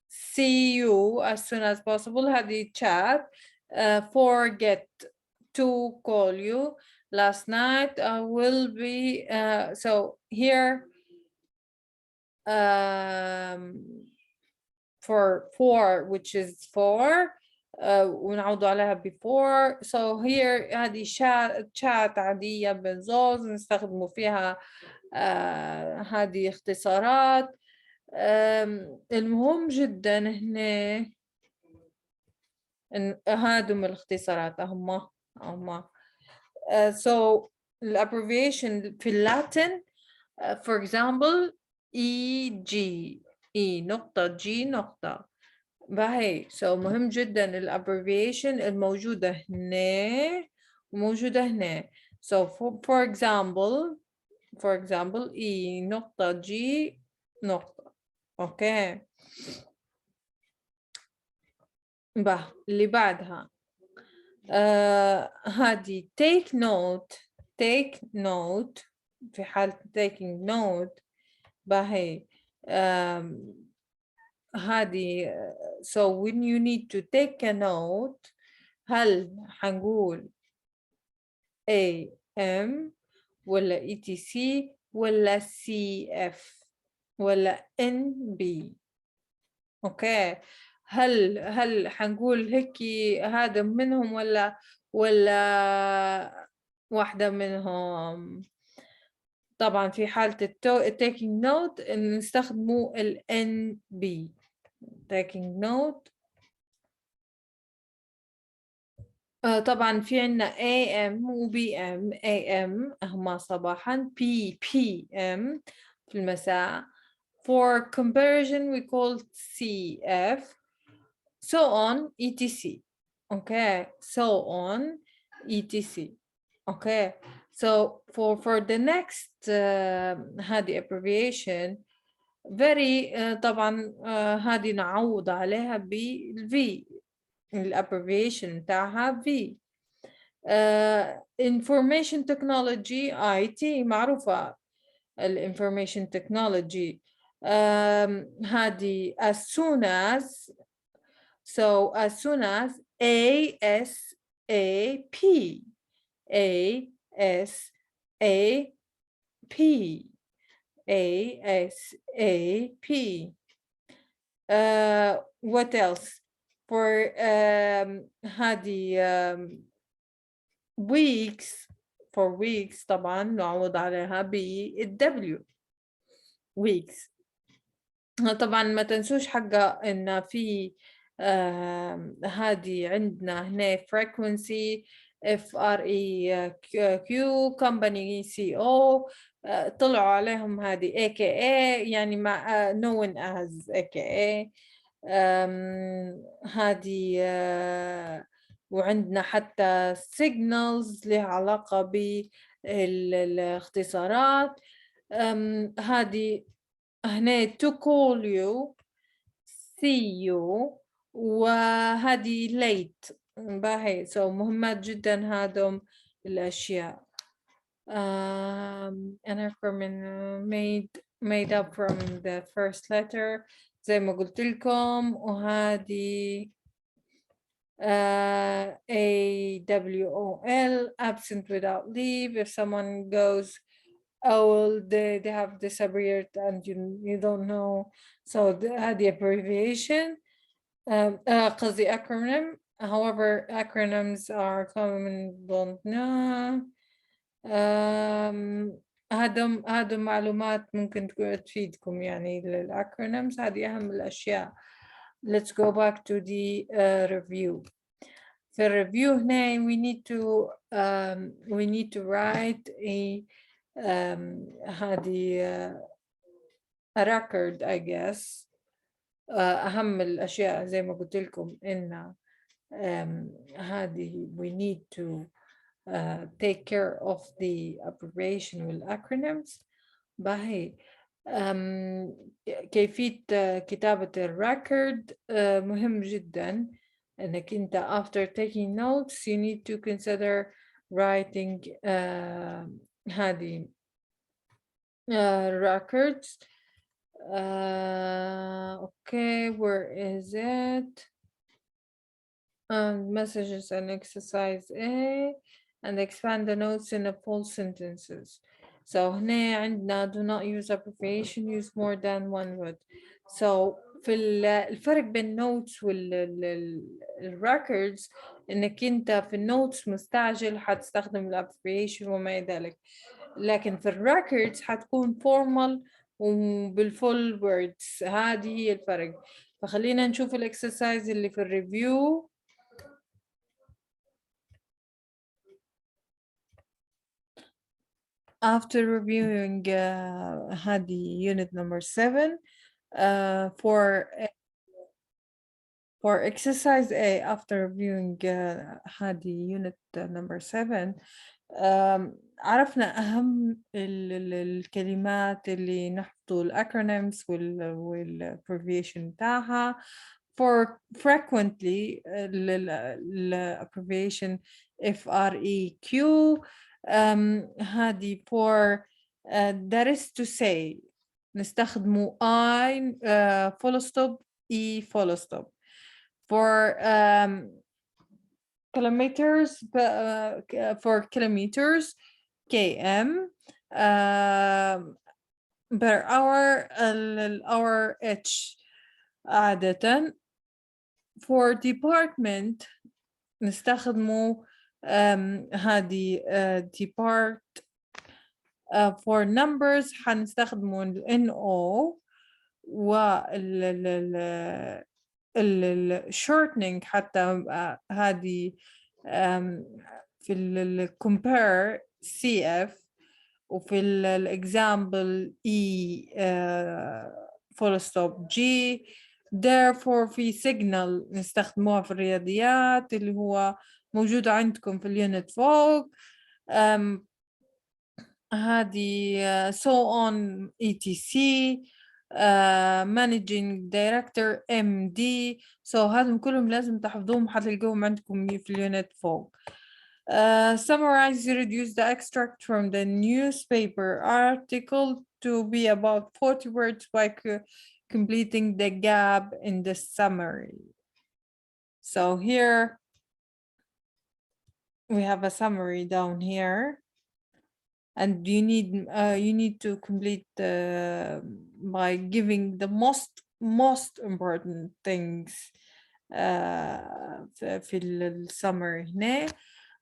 see you as soon as possible هذه chat. forget to call you last night. I will be so here for which is for ونعوض عليها before. So here هذه chat عادية بالزوز نستخدموا فيها هذه اختصارات. المهم جدا هنا هادم الاختصارات هما so abbreviation في اللاتن for example EG E نقطة G نقطة باهي. so مهم جدا abbreviation الموجودة هنا وموجودة هنا. so for example E نقطة G نقطة. اوكي اللي بعدها هذه take note في حالة taking note باهي. هذه so when you need to take a note هل حنقول AM ولا ETC ولا CF ولا NB؟ اوكي هل حنقول هيك هذا منهم ولا واحدة منهم؟ طبعا في حالة taking note نستخدموا ال NB taking note. طبعا في عنا AM و PM. AM هما صباحا PM في المساء. For comparison we call CF so on etc. okay so on etc. okay so for the next هذه abbreviation very طبعا هذه نعوض عليها بالV abbreviation بتاعها V. information technology IT معروفة information technology. هذه as soon as ASAP ASAP. what else for هذه weeks طبعا نعوض عليها بالW weeks. طبعا ما تنسوش حقا ان في هذه عندنا هنا frequency FREQ company CO طلعوا عليهم هذه AKA يعني مع known as AKA. هذه وعندنا حتى signals لها علاقة بالاختصارات. هذه هنا to call you see you وهذه late باهي. so مهمات جدا هذم الأشياء. an acronym made up from the first letter زي ما قلت لكم. وهذه AWOL absent without leave. if someone goes they have disappeared and you don't know. so هذه abbreviation قصدي acronym. however acronyms are common don't know. هذا معلومات ممكن تفيدكم يعني للacronyms. هذه أهم الأشياء. let's go back to the review. في الريفيو هنا we need to write a هذه a record I guess. أهم الأشياء زي ما قلت لكم إن هذه we need to take care of the abbreviation والacronyms. باهي كيفية كتابة الريكورد مهم جدا انك انت after taking notes you need to consider writing هذه records. okay where is it messages and exercise A and expand the notes in the full sentences. So هنا عندنا do not use abbreviation, use more than one word. So في الفرق بين notes والrecords انك انت في النوتس مستعجل حتستخدم الابريفيشن وما الى ذلك، لكن في الريكوردز حتكون formal وبالفول words. هذه هي الفرق. فخلينا نشوف الاكسرسايز اللي في الريفيو. After reviewing هذه unit number 7 for exercise A, after reviewing هذه unit number 7 عرفنا أهم الكلمات اللي نحطوا الأكرونيمز والabbreviation بتاعها. For frequently abbreviation FREQ. هذه for that is to say نستخدموا I full stop E full stop. For kilometers, for kilometers km per hour الhour h عادة. for department نستخدموا هذه depart. for numbers حنستخدموا NO shortening حتى هذه في compare CF وفي example E full stop G. therefore في signal نستخدموها في الرياضيات اللي هو موجودة عندكم في اليونت فوق. هذه so on etc. managing director MD. so هذم كلهم لازم تحفظوهم حتلقوهم عندكم في اليونت فوق. summarize, reduce the extract from the newspaper article to be about 40 words by completing the gap in the summary. So here we have a summary down here, and you need to complete by giving the most important things في السمري هنا.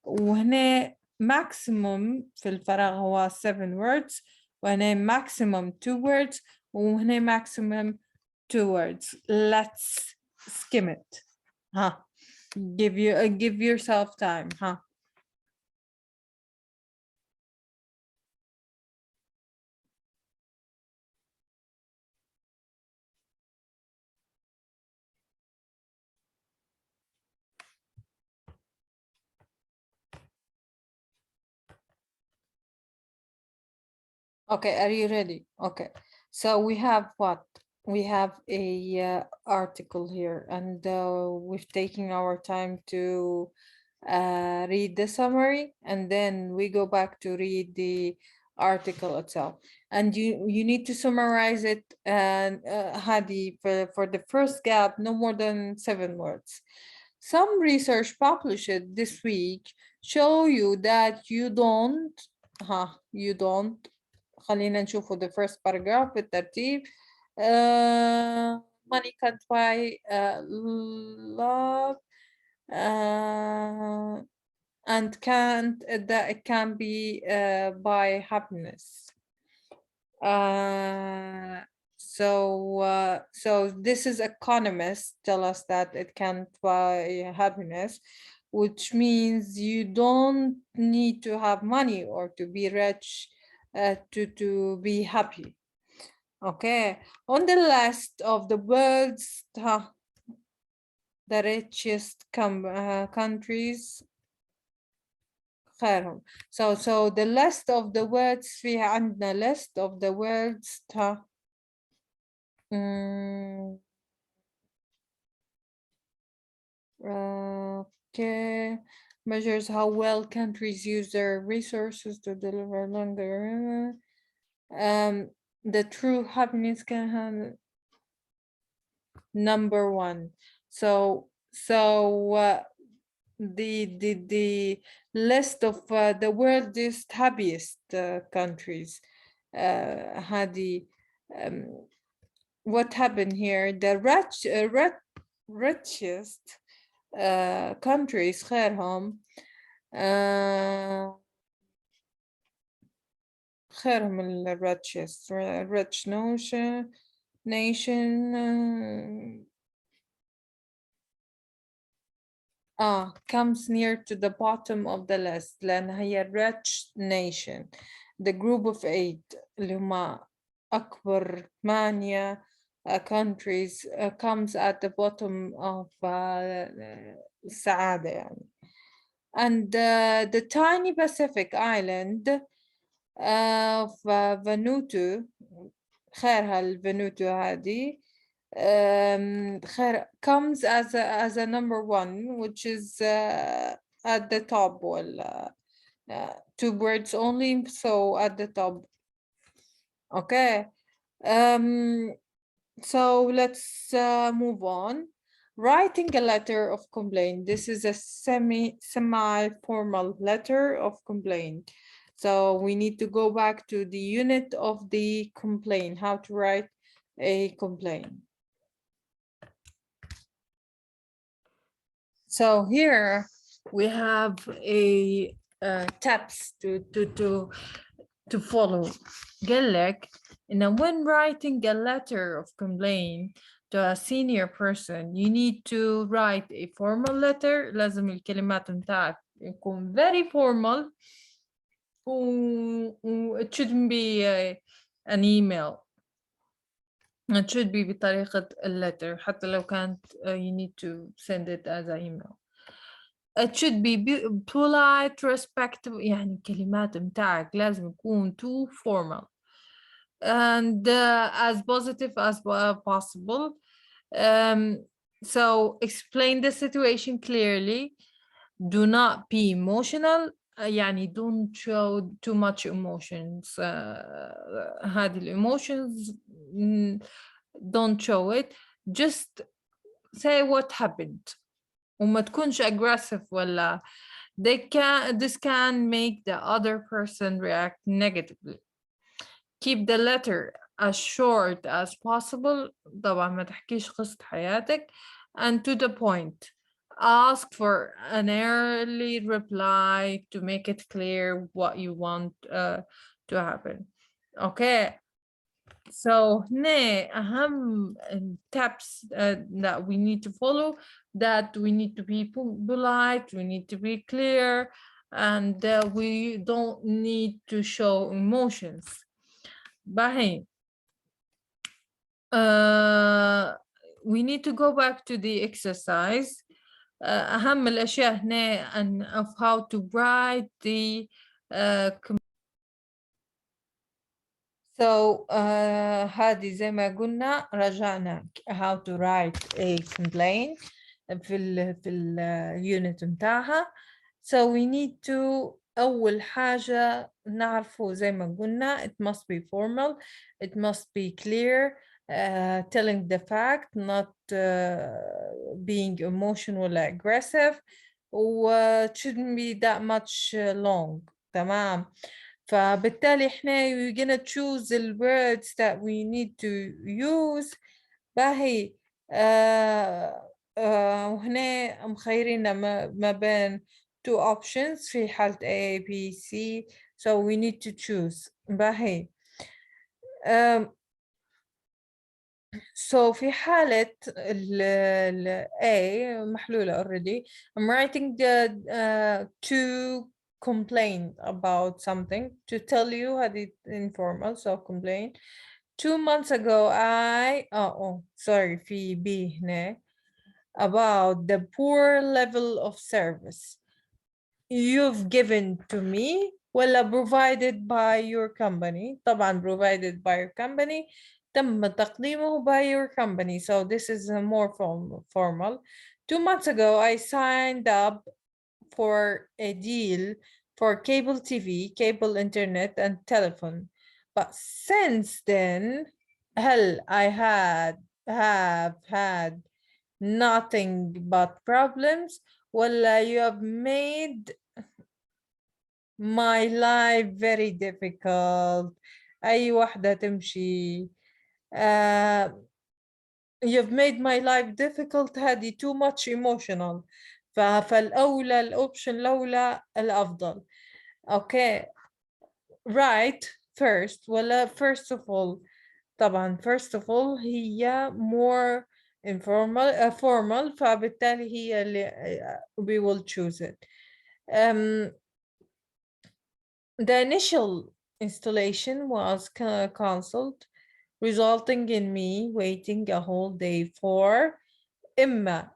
وهنا maximum في الفراغ هو 7 words، وهنا maximum 2 words، وهنا maximum 2 words. Let's skim it. Give yourself time. Okay, are you ready? Okay, so we have what? We have a article here, and we've taken our time to read the summary, and then we go back to read the article itself. And you need to summarize it, and Hadi, for the first gap, no more than 7 words. Some research published this week show you that you don't خلينا نشوفوا the first paragraph بالترتيب. money can't buy love and that it can be buy happiness. So this is economists tell us that it can't buy happiness, which means you don't need to have money or to be rich to be happy. Okay, on the list of the world's the richest countries خيرهم. So the list of the words في عندنا list of the words okay, measures how well countries use their resources to deliver longer. The true happiness can have number 1. So the list of the world's happiest countries. هذه what happened here? The richest countries خيرهم خيرهم ال richest rich nation comes near to the bottom of the list لأن هي rich nation. The group of 8 اللي هما أكبر 8 countries comes at the bottom of السعادة يعني. And the tiny Pacific island of Vanuatu خيرها الفانوتو هذه comes as a number 1 which is at the top ولا 2 words only so at the top. Okay, so let's move on. Writing a letter of complaint. This is a semi-formal letter of complaint. So we need to go back to the unit of the complaint, how to write a complaint. So here we have a tips to follow. قال لك when writing a letter of complaint to a senior person, you need to write a formal letter. لازم الكلمات متاعك يكون very formal. It shouldn't be an email. It should be بطريقة letter حتى لو كانت you need to send it as an email. It should be polite, respectful. يعني الكلمات متاعك لازم يكون too formal and as positive as possible. So explain the situation clearly. Do not be emotional. يعني don't show too much emotions. هذه emotions don't show it. Just say what happened. وما تكونش aggressive ولا this can make the other person react negatively. Keep the letter as short as possible. طبعا ما تحكيش قصة حياتك and to the point. Ask for an early reply to make it clear what you want to happen. Okay. So هنا أهم tips that we need to follow, that we need to be polite, we need to be clear, and we don't need to show emotions. Bahin. We need to go back to the exercise. أهم الأشياء هنا and of how to write the So هذه زي ما قلنا رجعنا how to write a complaint في ال unit متاعها. So we need to أول حاجة نعرفه زي ما قلنا it must be formal, it must be clear, telling the fact, not being emotional or aggressive, it shouldn't be that much long. تمام. فبالتالي احنا we're gonna choose the words that we need to use. باهي وهنا مخيرين ما بين two options في حالة A, B, C, so we need to choose. باهي so في حالة ال A محلولة already. I'm writing to complain about something, to tell you هذه informal, so complain. 2 months ago I sorry في B هنا about the poor level of service you've given to me ولا provided by your company. طبعا provided by your company. تم تقديمه by your company, so this is more formal. 2 months ago I signed up for a deal for cable TV, cable internet and telephone, but since then hell I have had nothing but problems ولا you have made my life very difficult. أي واحدة تمشي. You've made my life difficult هذه too much emotional. فالأولى الأوبشن الأولى الأفضل. Okay. Right first ولا first of all. طبعا first of all هي more informal formal فبالتالي هي اللي we will choose it. The initial installation was cancelled, resulting in me waiting a whole day for إما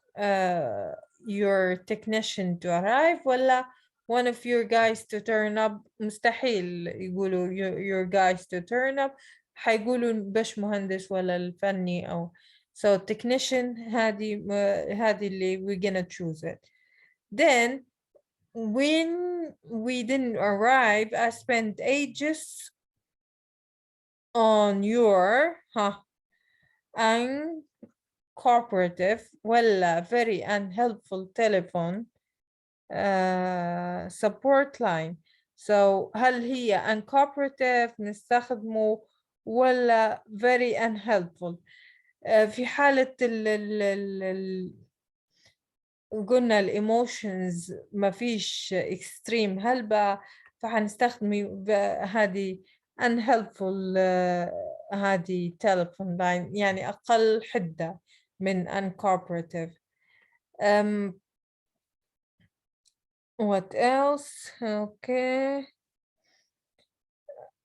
your technician to arrive ولا one of your guys to turn up. مستحيل يقولوا your guys to turn up، حيقولوا باش مهندس ولا الفني أو so technician. هذه اللي we're gonna choose it. Then when we didn't arrive, I spent ages on your uncooperative ولا very unhelpful telephone support line. So هل هي uncooperative نستخدمه ولا very unhelpful؟ في حالة قلنا الايموشنز ما فيش اكستريم هلبة، فحنستخدم هذه unhelpful. هذه telephone line يعني أقل حدة من uncooperative. What else? Okay.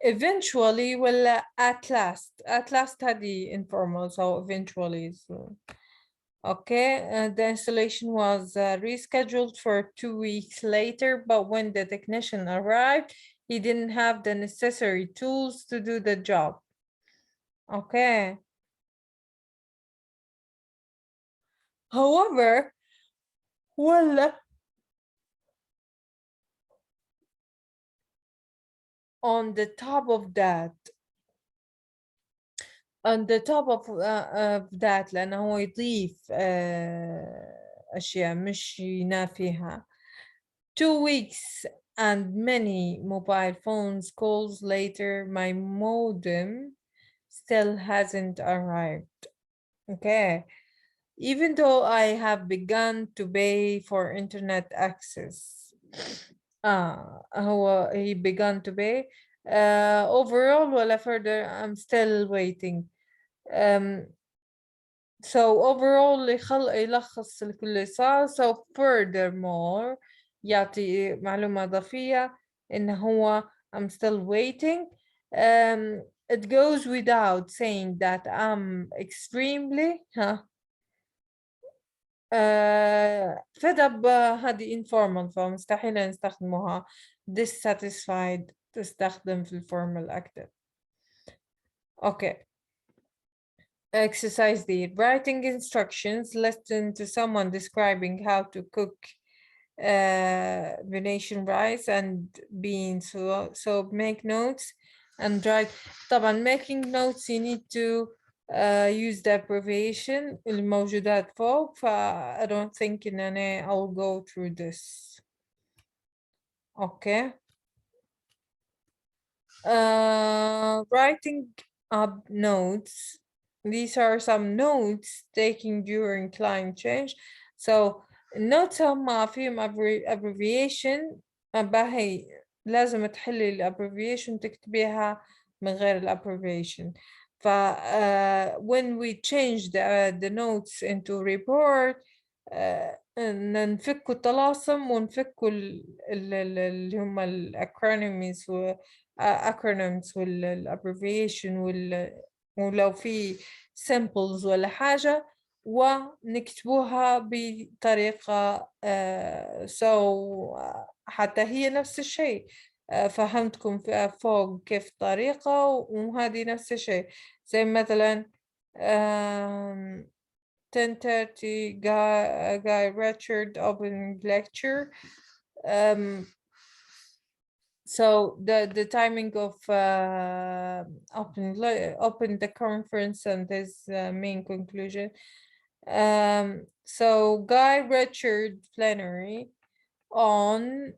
Eventually ولا at last. At last هذه informal, so eventually is okay. The installation was rescheduled for 2 weeks later, but when the technician arrived, he didn't have the necessary tools to do the job. Okay. However, well, on the top of that, لأنه هو يضيف أشياء مش ينافيها. 2 weeks and many mobile phones calls later, my modem still hasn't arrived. Okay. Even though I have begun to pay for internet access. He began to pay. Overall ولا further, I'm still waiting. So overall يلخص الكل اللي صار. So furthermore يعطي معلومة إضافية إن هو I'm still waiting. It goes without saying that I'm extremely fed up. هذه informal فمستحيل نستخدموها. dissatisfied تستخدم في الformal active. Okay. Exercise D. Writing instructions. Listen to someone describing how to cook venation rice and beans. So make notes and write. طبعا making notes you need to use the abbreviation الموجودات فوق. I don't think إن أنا I'll go through this. Okay. Writing up notes. These are some notes taken during climate change. So notes هم فيهم abbreviation. باهي لازم تحلي الابريفيشن تكتبيها من غير الابريفيشن. ف when we change the notes into report نفكوا الطلاسم ونفكوا اللي هم acronyms والabbreviation ولو في samples ولا حاجة ونكتبوها بطريقة حتى هي نفس الشيء. فهمتكم فوق كيف طريقة وهذه نفس الشيء. زي مثلا 10:30 Guy Richard opening lecture. So the timing of open the conference and his main conclusion. So Guy Richard Flannery on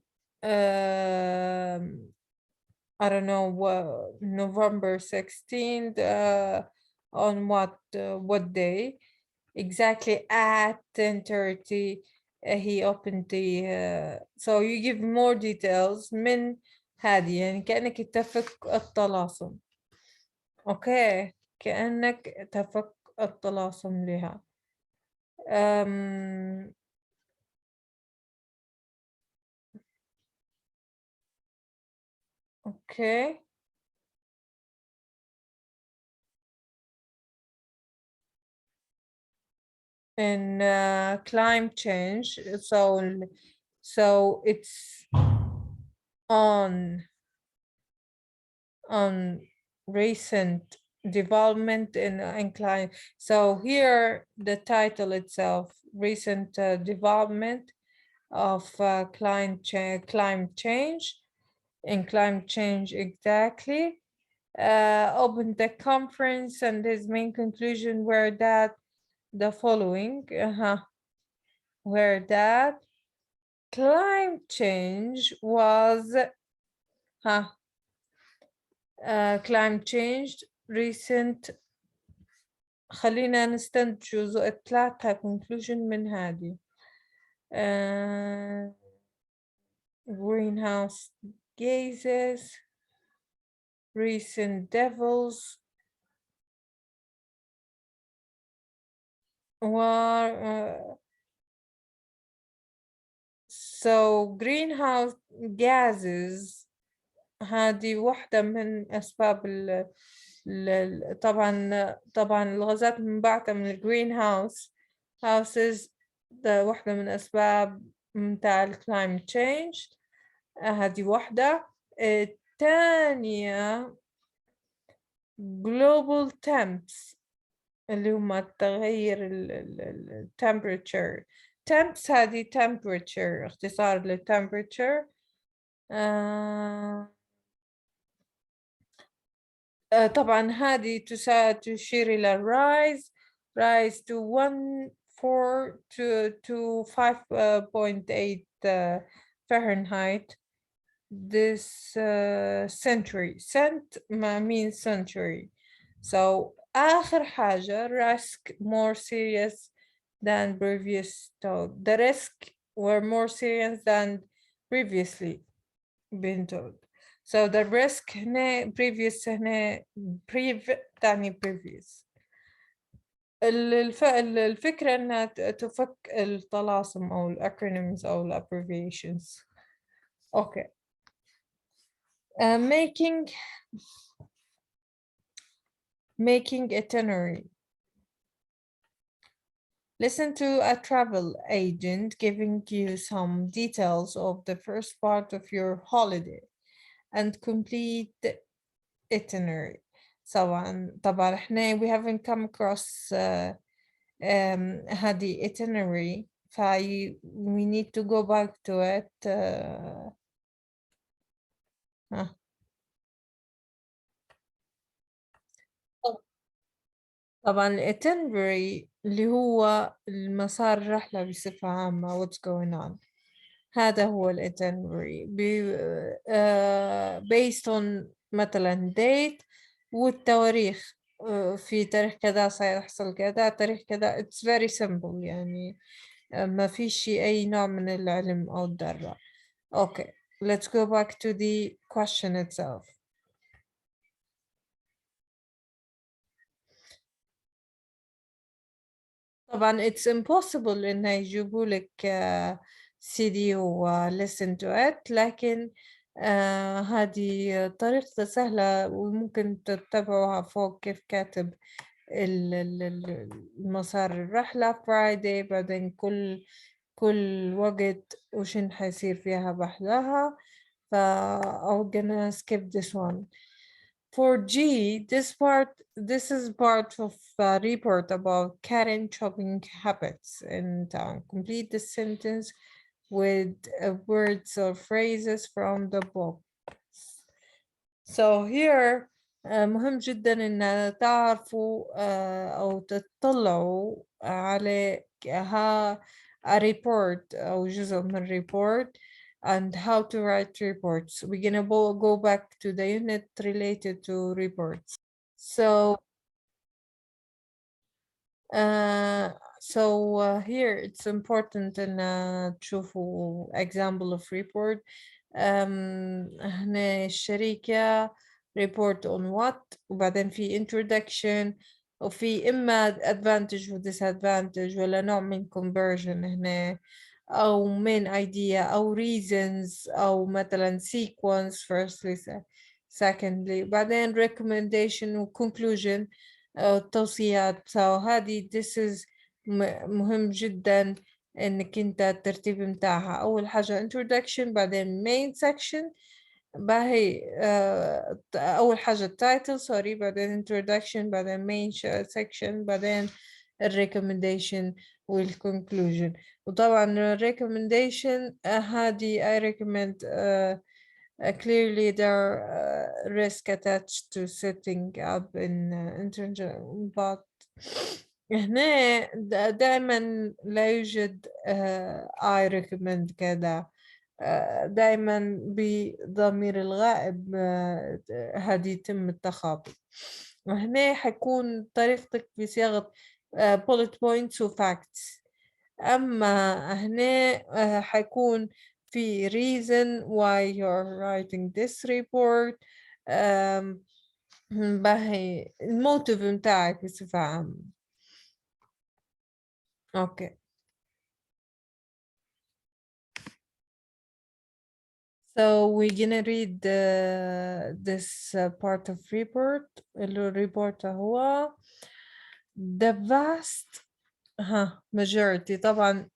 I don't know what, November 16th, on what day exactly at 10:30 he opened the so you give more details من هذه يعني كأنك تفك الطلاسم. اوكي كأنك تفك الطلاسم لها. اوكي in climate change, so it's on recent development in climate. So here the title itself, recent development of climate change, in climate change exactly. Opened the conference, and his main conclusion were that the following, were that climate change was climate change recent. خلينا نستنتج 3 conclusion من هذه. Greenhouse gases, recent devils were so greenhouse gases هذه واحدة من أسباب طبعا الغازات المنبعثة من الجرين houses ده واحدة من أسباب متاع الكلايمت تشينج. هذه واحدة. الثانية global temps اللي هم التغير temperature. temps هذه temperature اختصار للtemperature. طبعا هذه تشير إلى rise to 1.4 to 5.8 Fahrenheit this century. Cent means century. So آخر حاجة risk more serious than previous told. The risk were more serious than previously been told. So the risk هنا previous هنا تعني previous. الفكرة إنها تفك الطلاسم أو acronyms أو abbreviations. Okay. Making itinerary. Listen to a travel agent giving you some details of the first part of your holiday and complete the itinerary. طبعا احنا we haven't come across هذه itinerary, we need to go back to it. طبعا itinerary اللي هو المسار الرحلة بصفة عامة what's going on. هذا هو itinerary based on مثلا date والتواريخ. في تاريخ كذا سيحصل كذا، تاريخ كذا. it's very simple يعني ما فيش أي نوع من العلم أو الدرة. Okay, let's go back to the question itself. طبعا it's impossible إنه يجيبوا لك CD و listen to it، لكن هذه طريقة سهلة وممكن تتبعوها فوق كيف كاتب المسار الرحلة Friday، بعدين كل وقت وشن حيصير فيها بحدها. I'm gonna skip this one. For G, this is part of a report about Karen shopping habits in town. Complete the sentence with words or phrases from the book. So here مهم جدا إن تعرفوا أو تطلعوا على a report أو جزء من report and how to write reports. We're gonna go back to the unit related to reports. So here it's important إن تشوفوا example of report. هنا الشركة report on what وبعدين في introduction وفي إما advantage و disadvantage ولا نوع من conversion هنا أو main idea أو reasons أو مثلا sequence firstly secondly بعدين recommendation و conclusion التوصيات. So هذه this is مهم جدا انك انت الترتيب متاعها اول حاجة introduction بعدين main section باهي اول حاجة title سوري بعدين introduction بعدين main section بعدين recommendation والconclusion. وطبعا recommendation هذه I recommend clearly there are risk attached to setting up in internship but هنا دائما لا يوجد I recommend كذا دائما بضمير الغائب هذه يتم التخاطب وهنا حيكون طريقتك بصياغة bullet points و facts أما هنا حيكون في reason why you're writing this report باهي الموتيف متاعك بصفة عامة. Okay. So we're gonna read this part of report. الريبورت هو the vast majority طبعا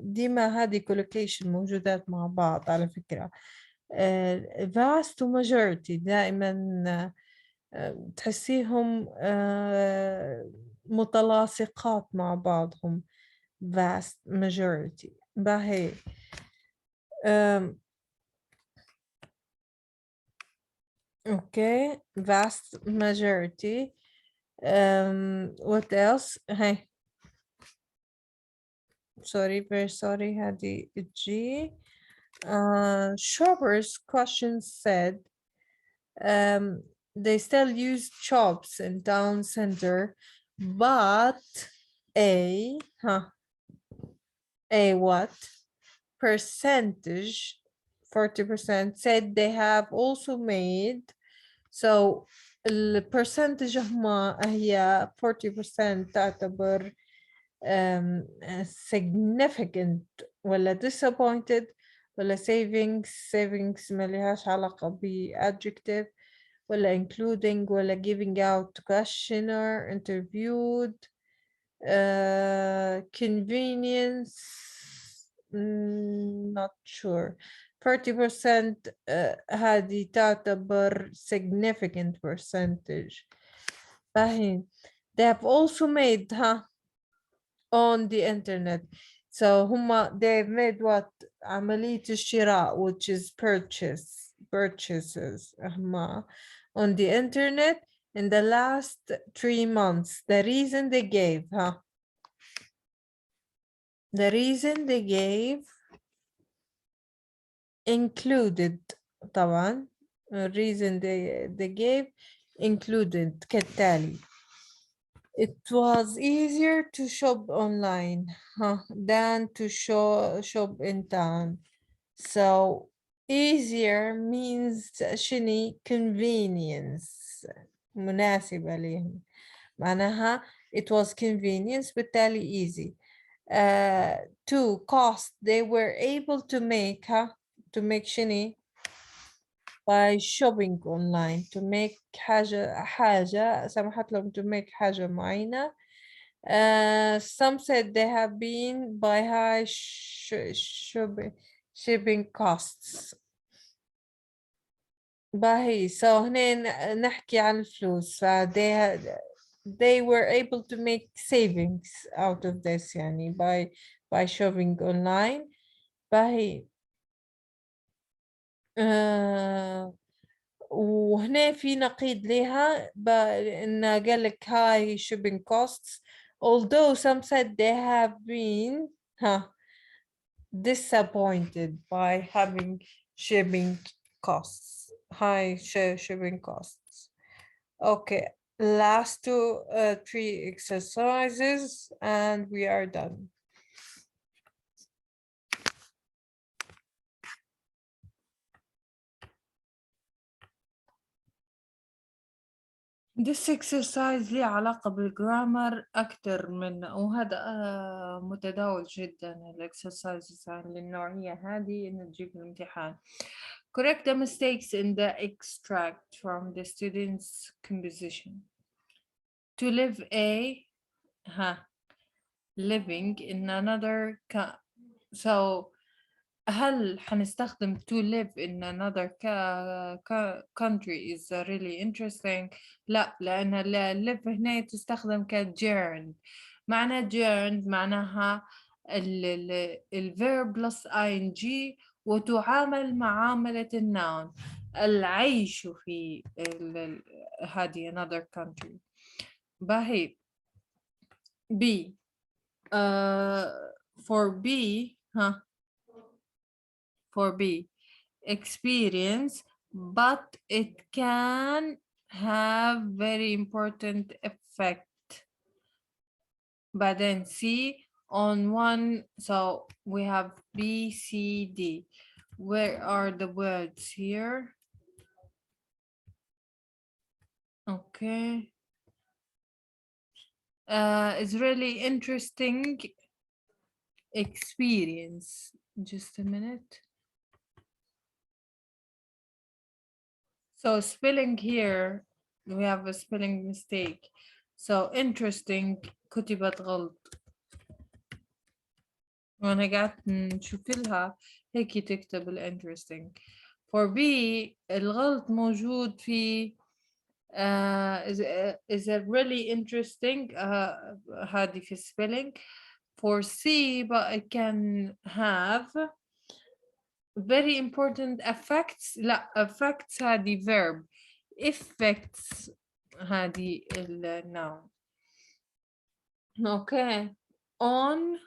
ديما هذه collocation موجودات مع بعض على فكرة. vast و majority دائما تحسيهم متلاصقات مع بعضهم vast majority باهي okay vast majority what else hey very sorry هذه G Shoppers questions said they still use shops in town center but a what percentage 40% said they have also made so the percentage هي 40% تعتبر significant ولا disappointed ولا savings ما لهاش علاقة ب adjective ولا including ولا giving out questionnaire interviewed convenience not sure 40% هذه تعتبر significant percentage فاهم they have also made on the internet so they've made what عملية الشراء which is purchases on the internet in the last 3 months. The reason they gave the reason they gave included طبعا reason they gave included كالتالي it was easier to shop online than to shop in town so easier means شني convenience مناسبة لهم معناها it was convenience بالتالي easy to cost they were able to make شني by shopping online to make حاجة سمحت لهم to make حاجة معينة some said they have been by high shipping costs باهي so هنا نحكي عن الفلوس ف they were able to make savings out of this يعني by shopping online باهي وهنا وهنا في نقيض لها إن قال لك high shipping costs although some said they have been disappointed by having shipping costs, high shipping costs. Okay, last three exercises and we are done. This exercise ليه علاقة بالجرامر أكتر من وهذا متداول جدا الexercises للنوعية هذه إنه تجيب الامتحان. Correct the mistakes in the extract from the student's composition. To live living in another so هل حنستخدم to live in another country is really interesting؟ لا، لأن live هنا تستخدم كgerund. معنى gerund معناها الverb plus ing وتعامل معاملة الnoun، العيش في هذه another country. باهي B for B for B experience, but it can have very important effect. But then C on one, so we have B, C, D. Where are the words here? Okay. It's really interesting experience. Just a minute. So spelling here, we have a spelling mistake. So interesting كتبت غلط. وأنا قاعدة نشوف لها هيك تكتب interesting. For B الغلط موجود في is it really interesting هذه في spelling. For C but it can have very important effects. لا effects هذه verb. Effects هذه noun. Okay. On